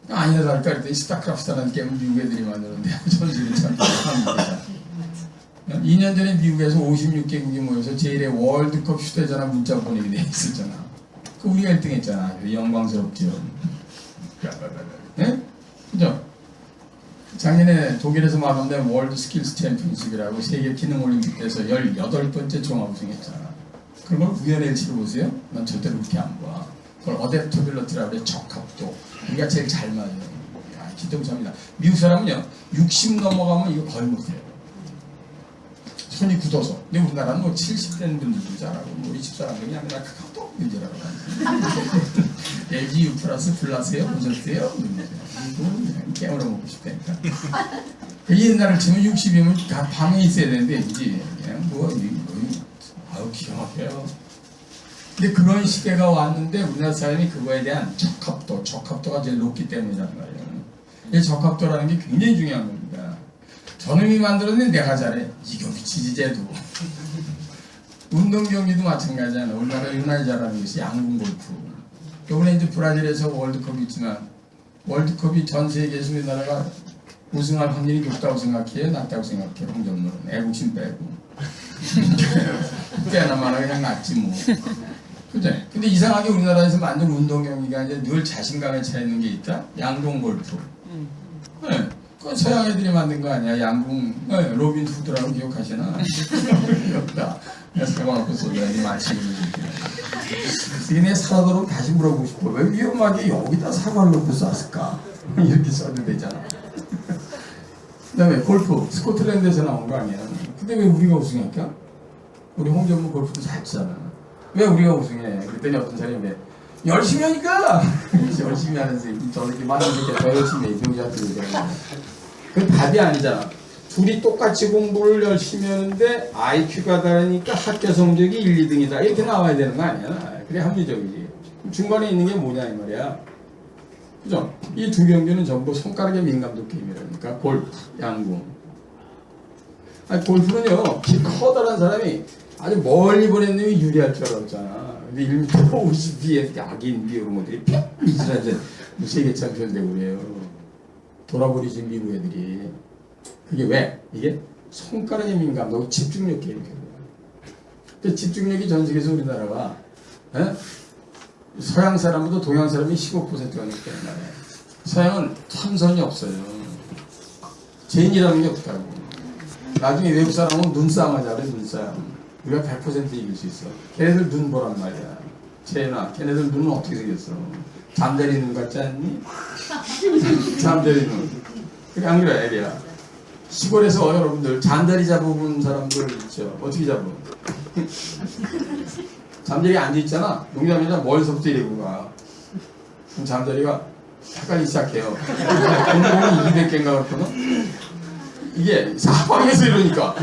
아니나 다를까 그랬더니 스타크래프트라는 게임을 미국 애들이 만들었는데 전 세계 참 합니다. 2년 전에 미국에서 56개국이 모여서 제1회 월드컵 휴대전화 문자 보내기 대회 있었잖아. 그 우리가 1등 했잖아. 영광스럽죠. 네? 그죠? 작년에 독일에서 마감된 월드 스킬스 챔피언십이라고 세계 기능 올림픽 때에서 18번째 종합 우승했잖아. 그런 걸 우연의 일치로 보세요? 난 절대로 그렇게 안 봐. 그걸 어댑터빌러티라고 그래. 적합도. 우리가 제일 잘 맞아요. 기똥차입니다. 미국 사람은요 60 넘어가면 이거 거의 못해요. 손이 굳어서. 근데 우리나라는 뭐 70된 분들도 잘하고 뭐 20사람들이 아니라 카카오톡 문제라고 하는데 LG U 플러스요? 보셨어요? 이거 깨물어 먹고 싶다니까. 그 옛날을 치면 60이면 다 방에 있어야 되는데 그지? 그냥 아우 기가 막혀요. 근데 그런 시대가 왔는데 우리나라 사람이 그거에 대한 적합도가 제일 높기 때문이란 말이에요. 이 적합도라는 게 굉장히 중요한 겁니다. 저놈이 만들었는데 내가 잘해. 이거 미치지 쟤도. 운동 경기도 마찬가지잖아. 우리나라 유난히 잘하는 것이 양궁 골프. 이번에 이제 브라질에서 월드컵이 있지만 월드컵이 전 세계에서 우리나라가 우승할 확률이 높다고 생각해요? 낮다고 생각해요? 홍점론은 애국심 빼고. 꽤나 많아 그냥 낮지 뭐. 그죠? 근데 이상하게 우리나라에서 만든 운동 경기가 이제 늘 자신감에 차 있는 게 있다? 양궁 골프. 네. 그건 서양 애들이 만든 거 아니야? 양궁, 네. 로빈 후드라고 기억하시나? 귀엽다. 내가 사과놓고 쏘자니 마치는 거지. 얘네 살아도록 다시 물어보고 싶어. 왜 위험하게 여기다 사과를 놓고 쐈을까? 이렇게 써도 되잖아. 그 다음에 골프. 스코틀랜드에서 나온 거 아니야? 근데 왜 우리가 우승할까? 우리 홍정무 골프도 잘 치잖아. 왜 우리가 우승해? 그랬더니 어떤 사람이 열심히 하니까! 열심히 하는 새끼, 저렇게 많은 새끼가 더 열심히 해. 병자한테 얘기하는 그건 답이 아니잖아. 둘이 똑같이 공부를 열심히 하는데 IQ가 다르니까 학교 성적이 1, 2등이다. 이렇게 나와야 되는 거 아니야? 그래 합리적이지. 중간에 있는 게 뭐냐 이 말이야. 그죠? 이 두 경기는 전부 손가락의 민감도 게임이라니까. 골프, 양궁. 아니 골프는요, 키 커다란 사람이 아주 멀리 보낸 놈이 유리할 줄 알았잖아. 근데 1m 52에 악인 미국 모델이 뿅이지라지 세계 챔피언 되고 그래요. 돌아버리지 미국 애들이. 그게 왜? 이게 손가락의 민감도 집중력 게임이에요. 근데 집중력이 전 세계에서 우리나라가 서양 사람보다 동양 사람이 15%가 넘게 말이에요. 서양은 탐선이 없어요. 제인이라는 게 없다고. 나중에 외국 사람은 눈싸움 하자 그래. 눈싸움. 우리가 100% 이길 수 있어. 걔네들 눈 보란 말이야. 채나 걔네들 눈은 어떻게 생겼어? 잠자리 눈 같지 않니? 잠자리 눈. 그래 안 그래 애리야. 시골에서 여러분들 잠자리 잡아본 사람들 있죠. 어떻게 잡아? 잠자리 앉아있잖아. 농담이나 멀서부터 이러고 가. 그럼 잠자리가 헷갈리기 시작해요. 오늘 200개인가 그렇거든? 이게 사방에서 이러니까.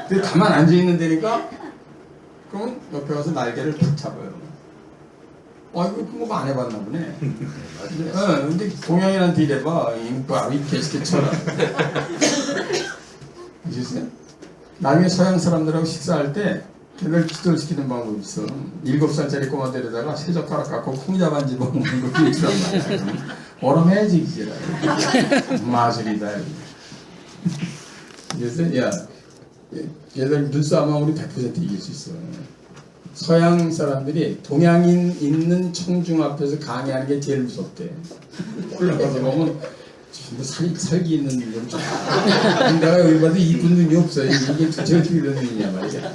근데 가만 앉아있는 데니까 그러면 옆에 가서 날개를 탁 잡아요. 이거 그거 안 해봤나 보네. 근데 동양인한테 이래봐. 인과 이 개스케 쳐라. 아시겠어요? 나중에 서양 사람들하고 식사할 때 걔들 기절시키는 방법이 있어. 7살짜리 꼬마 데려다가 세 젓가락 갖고 콩자 반지 먹는 거 기회주란 말이야. 얼음해야지 기지라. 마술이다. 그래서 야 얘들 눈싸움하면 우리 100% 이길 수 있어. 서양 사람들이 동양인 있는 청중 앞에서 강의하는 게 제일 무섭대. 올라가서 보면 근데 살기 있는 눈이 좀. 내가 여기 봐도 이쁜 눈이 없어요. 이게 도대체 어떻게 된 눈이냐 말이야.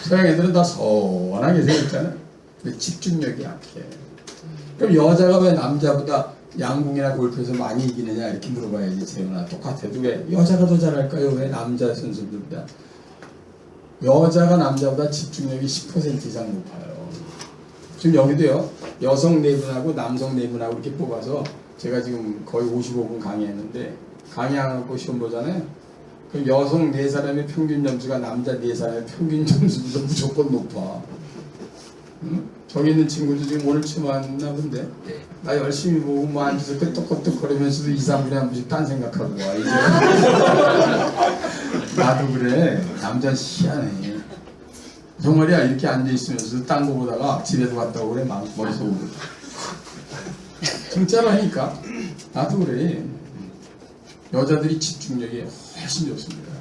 서양 애들은 다 선하게 생겼잖아. 근데 집중력이 약해. 그럼 여자가 왜 남자보다 양궁이나 골프에서 많이 이기느냐 이렇게 물어봐야지. 재훈아 똑같아도 왜 여자가 더 잘할까요? 왜 남자 선수들보다? 여자가 남자보다 집중력이 10% 이상 높아요. 지금 여기도요. 여성 4분하고 남성 4분하고 이렇게 뽑아서 제가 지금 거의 55분 강의했는데 강의하고 시험 보잖아요. 그럼 여성 4사람의 평균 점수가 남자 4사람의 평균 점수보다 무조건 높아. 응? 저기 있는 친구도 지금 오늘 처음 왔나 본데 나 열심히 보고 뭐 앉아서 끄떡끄떡 거리면서도 2, 3분에 한 번씩 딴 생각하고 와. 이제 나도 그래. 남자 희한해. 정말이야. 이렇게 앉아있으면서 딴 거 보다가 집에도 갔다 오래 막 머릿속으로. 진짜라니까. 나도 그래. 여자들이 집중력이 훨씬 좋습니다.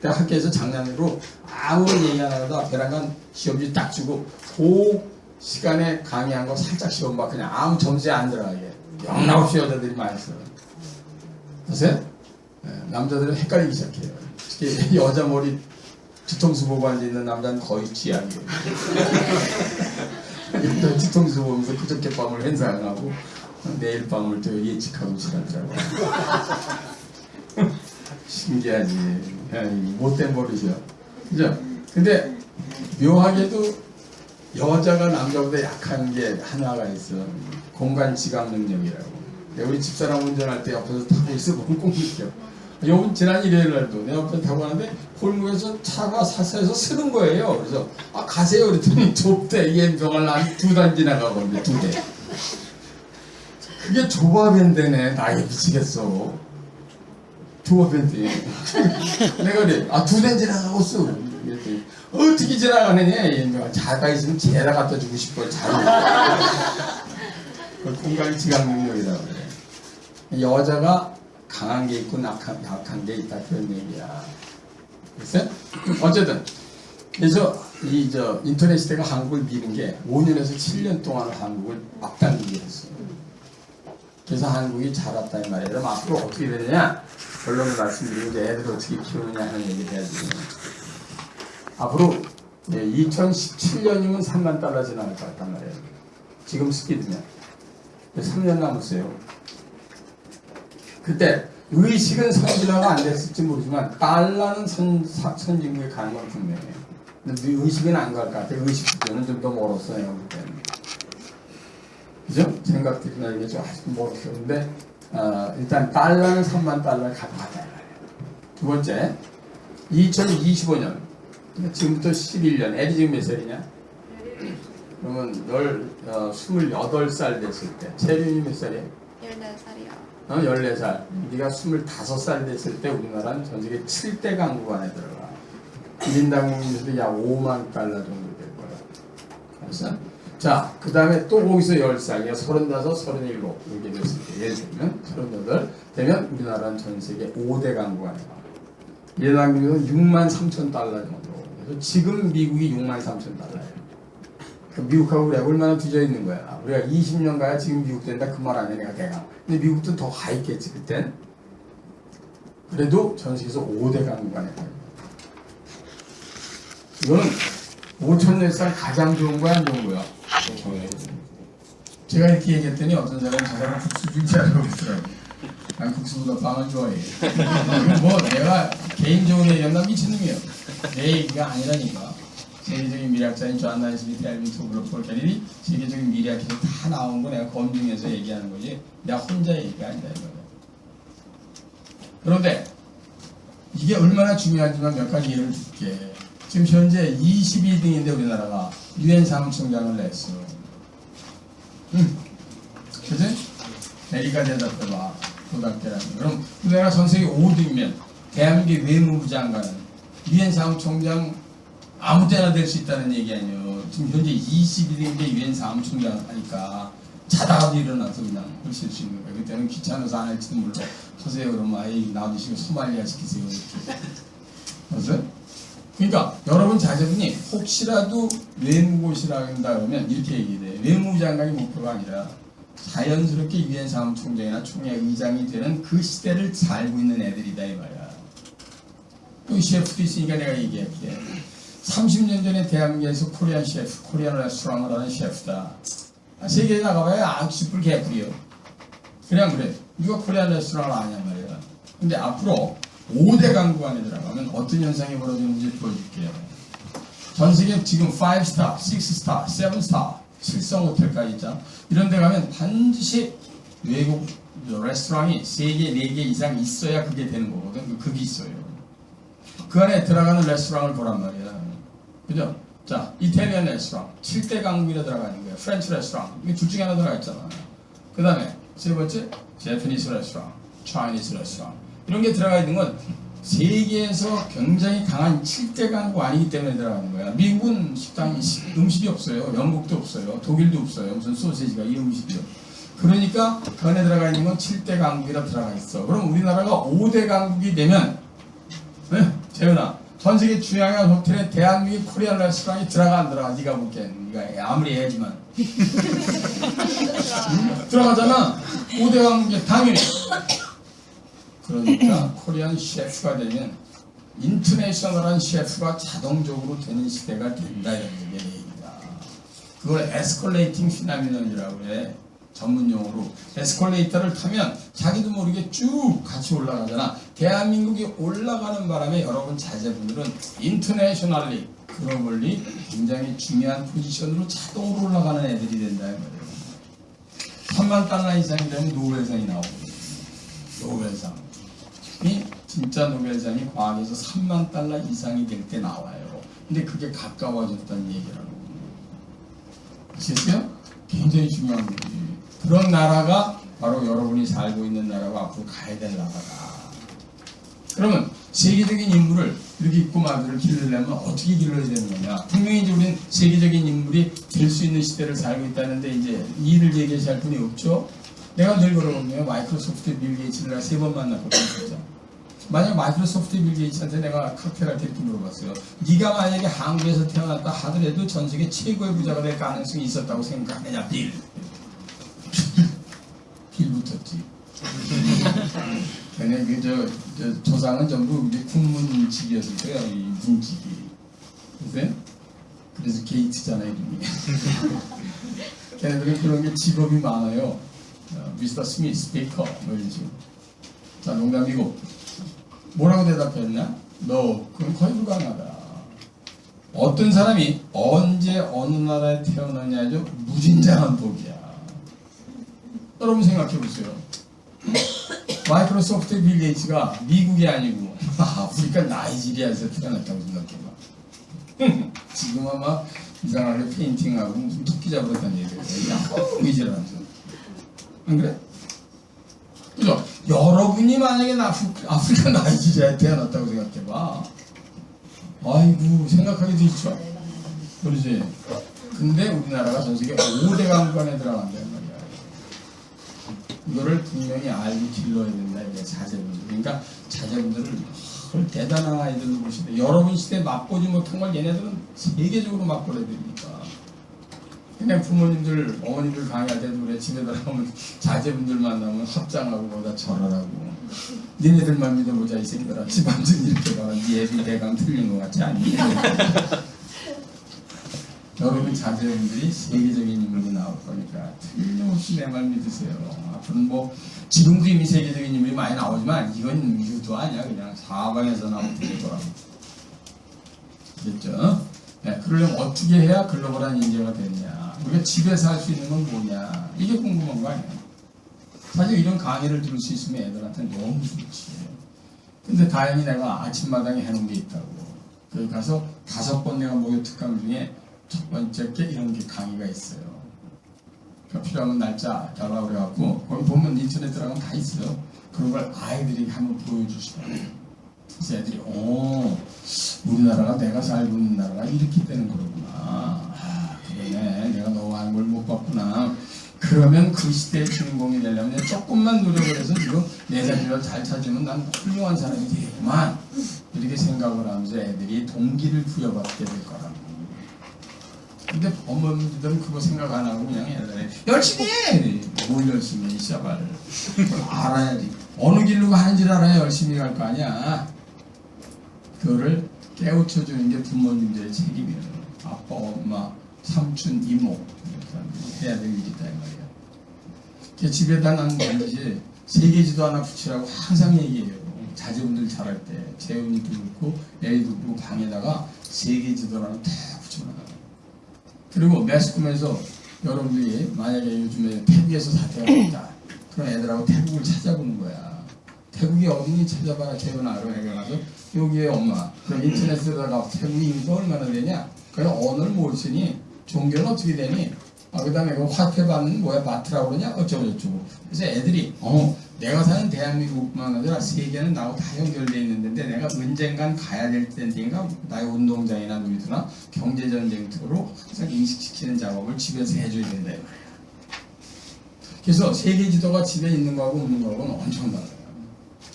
내가 학교에서 장난으로 아무런 얘기 안 하다가 베란간 시험지 딱 주고 그 시간에 강의한 거 살짝 시험 봐. 그냥 아무 점수에 안 들어가게. 영락없이 여자들이 많이 써요. 보세요? 네, 남자들은 헷갈리기 시작해요. 특히 여자 머리 뒤통수 보고 앉아있는 남자는 거의 쥐약이에요. 뒤통수 보면서 그저께 밤을 행상하고 내일 밤을 또 예측하고 지랄자고. 신기하지. 못된 버릇이야. 그죠? 근데 묘하게도 여자가 남자보다 약한 게 하나가 있어. 공간 지각 능력이라고. 우리 집사람 운전할 때 옆에서 타고 있으면 꽁꽁 느껴. 요번 지난 일요일 날도 내 옆에 타고 가는데 골목에서 차가 사사해서 쓰는 거예요. 그래서 아 가세요 그랬더니 좁대. 예병을 한 2단 지나가거든요. 2대. 그게 조밥밴드네. 나이 미치겠어. 조밥밴드. 내가 그래. 아 2대 지나가고 있어. 그랬더니 어떻게 지나가느냐. 예병을 자가 있으면 제다 갖다 주고 싶어. 자가. 공간 지각 능력이라고 그래. 여자가 강한 게 있고 약한 게 있다 그런 얘기야. 글쎄? 어쨌든 그래서 인터넷 시대가 한국을 미는 게 5년에서 7년 동안 한국을 앞당기게 했어. 그래서 한국이 자랐다 이 말이야. 그럼 앞으로 어떻게 되느냐? 결론을 말씀드리고 이제 애들을 어떻게 키우느냐 하는 얘기를 해야지. 앞으로 2017년이면 3만 달러 지나갈 것 같단 말이에요. 지금 스피드면 3년 남았어요. 그때 의식은 선진화가 안 됐을지 모르지만 달러는 선진국에 가는 건 분명해요. 근데 의식은 안 갈 것 같아요. 의식 수준은 좀 더 멀었어요. 그때는. 그죠? 생각들이나 이게 좀 아직 멀었어요. 근데 일단 달러는 3만 달러를 갖고 갔다. 두 번째 2025년 지금부터 11년 애기 지금 몇 살이냐? 그러면 28살 됐을 때 채륜이 몇 살이야? 14살이요. 14살. 네가 25살 됐을 때 우리나라는 전 세계 7대 강국 안에 들어가. 1인당 국민수도 약 5만 달러 정도 될 거야. 알았어? 자, 그 다음에 또 거기서 10살, 35, 37 이렇게 됐을 때 예를 들면 38 되면 우리나라는 전 세계 5대 강국 안에 가. 1인당 국민수는 6만 3천 달러 정도. 그래서 지금 미국이 6만 3천 달러예요. 미국하고 우리가 얼마나 뒤져 있는 거야. 우리가 20년 가야 지금 미국 된다 그 말 아니야. 내가. 근데 미국도 더 가 있겠지 그땐. 그래도 전 세계에서 5대 강국 안에 가요. 이거는 5,000살 가장 좋은 거야 안 좋은 거야? 제가 이렇게 얘기했더니 어떤 사람은 저 사람 국수주의자라고 그러더라고요. 난 국수보다 빵을 좋아해. 뭐 내가 개인적으로 얘기한다 미친놈이에요. 내 얘기가 아니라니까. 세계적인 미래학자인 존 나이스미트, 엘빈 토블러, 폴 캐리리 세계적인 미래학자들 다 나온 거 내가 검증해서 얘기하는 거지 내가 혼자 얘기가 아니다 이거예요. 그런데 이게 얼마나 중요한지만 몇 가지 예를 줄게. 지금 현재 22등인데 우리나라가 유엔 사무총장을 냈어. 그치? 내리가 대답해봐. 고등학교라는 거. 그럼 우리나라 전 세계 5등이면 대한민국 외무부 장관은 유엔 사무총장 아무 때나 될 수 있다는 얘기 아니에요. 지금 현재 22등인데 유엔 사무총장 하니까 자다가도 일어나서 그냥 하실 수 있는 거예요. 그때는 귀찮아서 안 할지도 몰라. 서세요 그러면 아이 나와주시고 소말리아 시키세요. 이렇게. 맞아요? 그러니까 여러분 자제분이 혹시라도 외무고시라 한다 그러면 이렇게 얘기해. 외무부 장관이 목표가 아니라 자연스럽게 유엔 사무총장이나 총회 의장이 되는 그 시대를 살고 있는 애들이다 이 말이야. 또 셰프도 있으니까 내가 얘기할게. 30년 전에 대한민국에서 코리안 셰프, 코리안 레스토랑을 하는 셰프다. 세계에 나가봐야 악수풀 개뿔이요. 그냥 그래. 누가 코리안 레스토랑을 아냐 말이야. 근데 앞으로 5대 강국 안에 들어가면 어떤 현상이 벌어지는지 보여줄게요. 전 세계 지금 5스타, 6스타, 7스타, 7성 호텔까지 있잖아. 이런 데 가면 반드시 외국 레스토랑이 3개, 4개 이상 있어야 그게 되는 거거든. 그게 있어요. 그 안에 들어가는 레스토랑을 보란 말이야. 그죠? 자, 이탈리안 레스토랑 7대 강국이라 들어가는 거야. 프렌치 레스토랑 이게 둘 중에 하나 들어가 있잖아. 그 다음에 세 번째 제퍼니스 레스토랑, 차이니스 레스토랑 이런 게 들어가 있는 건 세계에서 굉장히 강한 7대 강국 아니기 때문에 들어가는 거야. 미국은 식당이 음식이 없어요. 영국도 없어요. 독일도 없어요. 무슨 소세지가 이 음식이요. 그러니까 그 안에 들어가 있는 건 7대 강국이라 들어가 있어. 그럼 우리나라가 5대 강국이 되면 네? 재현아, 전 세계 주요한 호텔에 대한민국 코리안 레스토랑이 들어가 안 들어가? 네가 볼게. 네가 아무리 해야지만 들어가잖아. 5대 강국이 당연히. 그러니까 코리안 셰프가 되면 인터내셔널한 셰프가 자동적으로 되는 시대가 된다 이런 얘기입니다. 그걸 에스컬레이팅 피나미넌이라고 해. 전문 용어로 에스컬레이터를 타면 자기도 모르게 쭉 같이 올라가잖아. 대한민국이 올라가는 바람에 여러분 자제분들은 인터내셔널리 글로벌리 굉장히 중요한 포지션으로 자동으로 올라가는 애들이 된다 말이에요. 3만 달러 이상이 되면 노벨상이 나오거든요. 노벨상. 이 진짜 노벨상이 과학에서 3만 달러 이상이 될 때 나와요. 근데 그게 가까워졌다는 얘기라고. 아시겠어요? 굉장히 중요한 거지. 그런 나라가 바로 여러분이 살고 있는 나라가 앞으로 가야 될 나라다. 그러면 세계적인 인물을 이렇게 있고 말들을 기르려면 어떻게 길러야 되는 거냐? 분명히 이제 우리는 세계적인 인물이 될 수 있는 시대를 살고 있다는데 이제 이를 얘기할 분이 없죠? 내가 늘 그러거든요. 마이크로소프트 빌 게이츠를 내가 3번 만났거든요. 진짜. 만약 마이크로소프트 빌 게이츠한테 내가 칵테일할 때 이렇게 물어봤어요. 네가 만약에 한국에서 태어났다 하더라도 전 세계 최고의 부자가 될 가능성이 있었다고 생각하느냐? 빌. 빌 붙었지. 걔네 저 조상은 전부 이제 군문직이었을 거야. 이 문직이. 그래서 게이트잖아 이름이. 걔네들은 그런 게 직업이 많아요. 미스터 스미스, 베이커 뭐 이런 식으로. 자, 농담이고 뭐라고 대답했냐? 너 그건 거의 불가능하다. 어떤 사람이 언제 어느 나라에 태어나냐죠? 무진장한 복이야. 여러분 생각해 보세요. 마이크로소프트 빌 게이츠가 미국이 아니고 아프리카 나이지리아에서 태어났다고 생각해봐. 지금 아마 이상하게 페인팅하고 무슨 토끼 잡으랬다는 얘기예요. 의지라면서. 안 그래? 그죠? 여러분이 만약에 아프리카 나이지리아에 태어났다고 생각해봐. 아이고 생각하기도 있죠. 그러지? 근데 우리나라가 전 세계 5대 강국안에 들어간다는 말이야. 이거를 분명히 알고 길러야 된다. 이게 자제분들. 그러니까 자제분들을 대단한 아이들로 보시는데 여러분 시대에 맛보지 못한 걸 얘네들은 세계적으로 맛보려 되니까. 그냥 부모님들, 어머님들 강의할 때도 그래. 집에 들어가면 자제분들 만나면 합장하고 뭐다 절하라고. 니네들만 믿어보자 이 새끼들아. 집안전 이렇게 봐. 니 애비 대강 틀린 것 같지 않니? 여러분 자제분들이 세계적인 인물이 나올 거니까 틀림없이 내 말 믿으세요. 앞으로는 뭐 지금도 이미 세계적인 인물이 많이 나오지만 이건 이유도 아니야. 그냥 사방에서 나올 테니까. 됐죠? 네, 그러려면 어떻게 해야 글로벌한 인재가 되느냐? 우리가 집에서 할 수 있는 건 뭐냐? 이게 궁금한 거 아니에요? 사실 이런 강의를 들을 수 있으면 애들한테 너무 좋지. 근데 다행히 내가 아침마당에 해놓은 게 있다고. 거기 가서 5번 내가 목요 특강 중에 첫 번째 게 이런 게 강의가 있어요. 그러니까 필요하면 날짜 달라고 그래갖고 거기 보면 인터넷 들어가면 다 있어요. 그런 걸 아이들이 한번 보여주시더라고요. 그래서 애들이 우리나라가 내가 살고 있는 나라가 이렇게 되는 거구나. 아 그러네. 내가 너무 많은 걸 못 봤구나. 그러면 그 시대의 주인공이 되려면 조금만 노력을 해서 지금 내 자리를 잘 찾으면 난 훌륭한 사람이 되겠구만. 이렇게 생각을 하면서 애들이 동기를 부여받게 될 거라고. 근데 어머니들은 그거 생각 안 하고 그냥 옛날에 열심히 해! 뭘 열심히 해, 씨발. 알아야지. 어느 길로 가는지를 알아야 열심히 갈 거 아니야. 그거를 깨우쳐주는 게 부모님들의 책임이에요. 아빠, 엄마, 삼촌, 이모 이렇게 사람들이 해야 될 일이다 이 말이야. 그 집에다 난 반드시 세계지도 하나 붙이라고 항상 얘기해요. 자제분들 잘할 때 재훈이도 그렇고 애도 그렇고 방에다가 세계지도 하나 다 붙여놔요. 그리고 매스컴에서 여러분들이 만약에 요즘에 태국에서 사태가 났다. 그럼 애들하고 태국을 찾아보는 거야. 태국이 어딘지 찾아봐라. 재훈아 해가지고 여기에 엄마. 그럼 인터넷에다가 태국이 인구가 얼마나 되냐? 그래 언어를 모르시니 종교는 어떻게 되니? 그 다음에 그 화폐반은 뭐야 마트라고 그러냐? 어쩌고저쩌고. 그래서 애들이 내가 사는 대한민국뿐만 아니라 세계는 나하고 다 연결되어 있는데 내가 언젠간 가야 될 텐데인가 나의 운동장이나 놀이터나 경제전쟁터로 항상 인식시키는 작업을 집에서 해줘야 된다 이 말이야. 그래서 세계 지도가 집에 있는 거하고 없는 거하고는 엄청 달라요.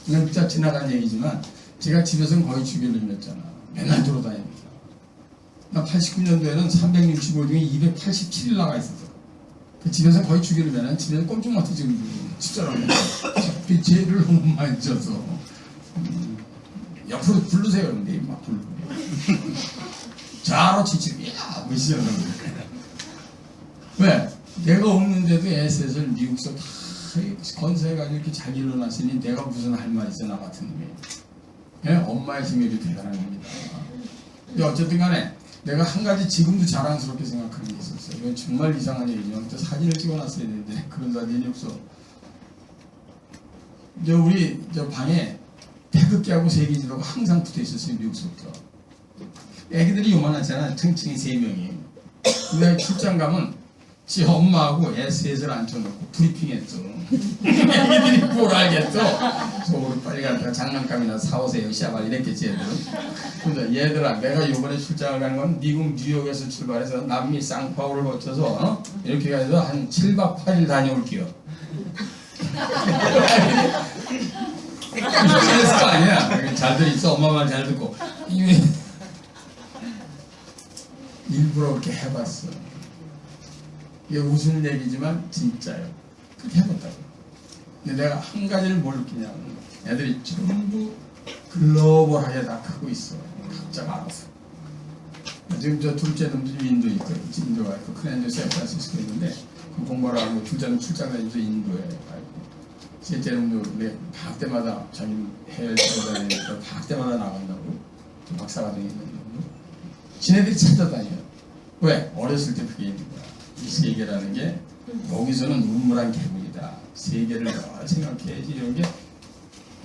그냥 진짜 지나간 얘기지만 제가 집에서는 거의 주기를 냈잖아. 맨날 돌아다닙니다. 나 89년도에는 365일 중에 287일 나가 있었어. 그 집에서 거의 주기를 내는 집에는 꼼짝마트 지금 진짜로 그 죄를 너무 많이 져서 옆으로 부르세요 그런데 막 부르고 자로 지치고 야 무시하는 거야. 왜? 내가 없는데도 에셋을 미국서 다 건설해가지고 이렇게 잘 일어나시니 내가 무슨 할 말 있어 나 같은 놈이. 예? 엄마의 힘이 이렇게 대단한 겁니다. 어쨌든 간에 내가 한 가지 지금도 자랑스럽게 생각하는 게 있었어요. 이건 정말 이상한 얘기지만 그때 사진을 찍어놨어야 되는데 그런 사진이 없어. 우리 방에 태극기하고 세계지도가 항상 붙어 있었어요. 미국서부터. 애기들이 요만하잖아. 층층이 3명이. 근데 출장 가면 지 엄마하고 셋을 앉혀놓고 브리핑했죠. 애기들이 뭘 알겠어. 저거를 빨리 갔다가 장난감이나 사오세요. 시아발 이랬겠지 애들은. 근데 얘들아 내가 이번에 출장을 간 건 미국 뉴욕에서 출발해서 남미 상파울을 거쳐서 이렇게 해서 한 7박 8일 다녀올게요. 그랬을 거 아니야. 잘들 있어. 엄마 말 잘 듣고. 일부러 그렇게 해봤어. 이게 웃을 얘기지만 진짜요. 그렇게 해봤다고. 근데 내가 한 가지를 뭘 느끼냐면 애들이 전부 글로벌하게 다 크고 있어. 각자가 알아서. 지금 저 둘째 놈도 인도에 있고 인도가 있고 큰 애도 샌프란시스코 있는데 그 공부를 하고 둘째는 출장 다니면서 인도에 가고 셋째 놈도 내 방학 때마다 자기 해외 돌아다니니까 방학 때마다 나간다고 박사과정에 있는 놈도 지네들이 찾아다녀요. 왜? 어렸을 때 그게 있는 거야. 이 세계라는 게 여기서는 우물한 개구리다. 세계를 잘 생각해야지. 이런 게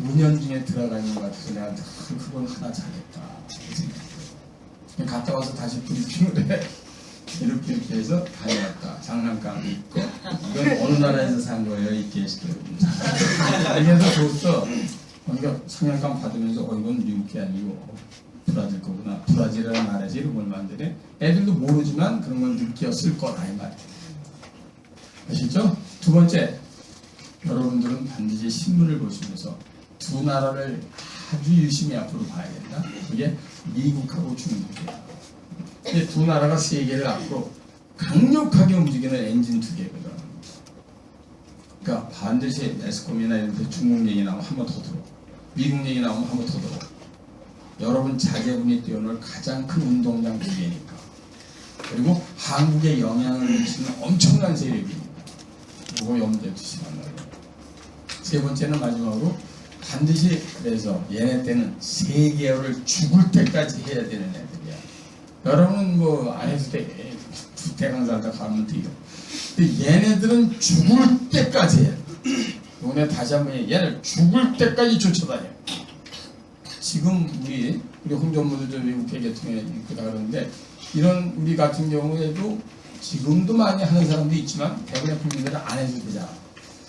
은연중에 들어가 있는 것 같아서 내가 그건 하나 잘했다 생각해요. 갔다 와서 다시 브리핑을 해. 이렇게 해서 다녀왔다. 장난감 있고 이건 어느 나라에서 산 거예요 이 개새끼. 그래서 줬어. 그러니까 장난감 받으면서 이건 미국 게 아니고 브라질 거구나. 브라질이라는 나라에서 이런 걸 만드네. 애들도 모르지만 그런 걸 느꼈을 거다 이 말이에요. 아시죠? 두 번째, 여러분들은 반드시 신문을 보시면서 두 나라를 아주 유심히 앞으로 봐야 된다. 그게 미국하고 중국이야. 근데 두 나라가 세계를 앞으로 강력하게 움직이는 엔진 두 개거든. 그러니까 반드시 매스컴이나 이런 데 중국 얘기 나오면 한 번 더 들어. 미국 얘기 나오면 한 번 더 들어. 여러분 자제분이 뛰어놀 가장 큰 운동장 두 개니까. 그리고 한국에 영향을 미치는 엄청난 세력이니까. 그거 염두에 두시란 말이에요. 세 번째는 마지막으로 반드시 그래서 얘네 때는 세계어를 죽을 때까지 해야 되는 애들이야. 여러분은 뭐 안 해도 돼. 대강 살다 가면 돼요. 근데 얘네들은 죽을 때까지 해야 돼. 이번에 다시 한번 얘를 죽을 때까지 쫓아다녀. 지금 우리 홍전무도 좀 외국 계통에 있다 그러는데 이런 우리 같은 경우에도 지금도 많이 하는 사람도 있지만 대부분의 국민들은 안 해도 되잖아.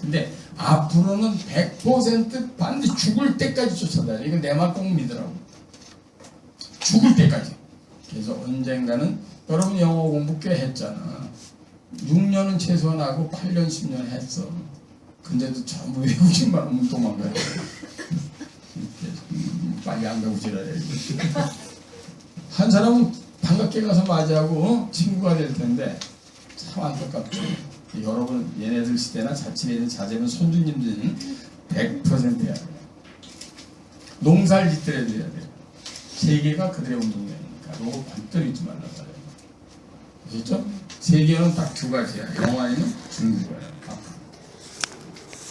근데 앞으로는 100% 반드시 죽을 때까지 쫓아다녀. 이건 내 말 꼭 믿으라고. 죽을 때까지. 그래서 언젠가는 여러분 영어 공부 꽤 했잖아. 6년은 최소한 하고 8년, 10년 했어. 근데도 전부 외국인만 오면 도망가요. 빨리 안 가고 지랄해야지. 한 사람은 반갑게 가서 맞이하고 친구가 될 텐데 참 안타깝죠. 여러분 얘네들 시대나 자칫에 있는 자제분 손주님들은 100% 해야 돼요. 농사를 짓더라도 해야 돼요. 세계가 그들의 운동량이니까 이거 반대로 잊지 말라고 해요. 아시죠? 세계는 딱 두 가지야. 영어 아니면 중국어예요.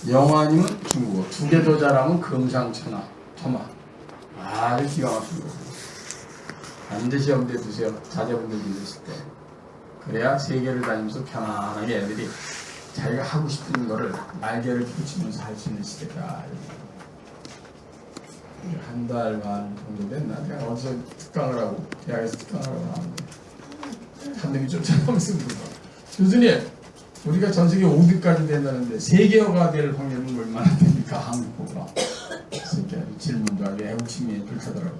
영어 아니면 중국어. 두 개 더 잘하면 금상첨화. 아주 기가 막힌 거예요. 반드시 염두에 두세요. 자제분들 믿으실 때. 그래야 세계를 다니면서 편안하게 애들이 자기가 하고 싶은 거를 날개를 펼치면서 할 수 있는 시대다. 한 달 반 정도 됐나? 내가 어디서 특강을 하고 대학에서 특강을 하고 나왔는데 한 놈이 쫓아가면서 물어봐. 교수님, 우리가 전 세계 5등까지 된다는데 세계어가 될 확률은 얼마나 됩니까? 한국어가. 그래서 질문도 하게 애국심이 불타더라고요.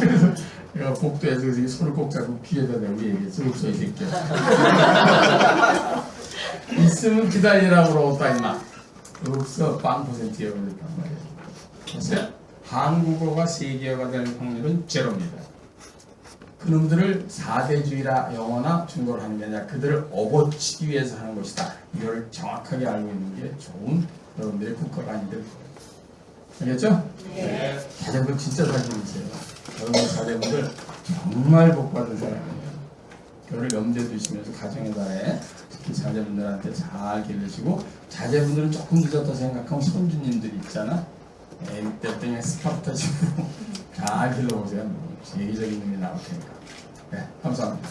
그래서 내가 복도에서 손을 꼭 잡고 귀에다 대고 얘기했어. 없어 이 새끼야. 있으면 기다리라고 그러겠다 임마. 없어 빵 %에 올렸단 말이야. 그래서 한국어가 세계어가 될 확률은 제로입니다. 그놈들을 4대주의라 영어나 중국어를 하는 게 아니라 그들을 업어치기 위해서 하는 것이다. 이걸 정확하게 알고 있는 게 좋은 여러분들의 국가가 아니될 거예요. 알겠죠? 네. 자제분들 진짜 잘생기세요. 여러분 자제분들 정말 복받은 사람이에요. 그거를 염두에 두시면서 가정의 달에 특히 자제분들한테 잘 기르시고, 자제분들은 조금 늦었다 생각하면 손주님들 있잖아. 이때 그냥 스파르타식으로 잘 길러보세요. 세계적인 놈이 나올 테니까. 네, 감사합니다.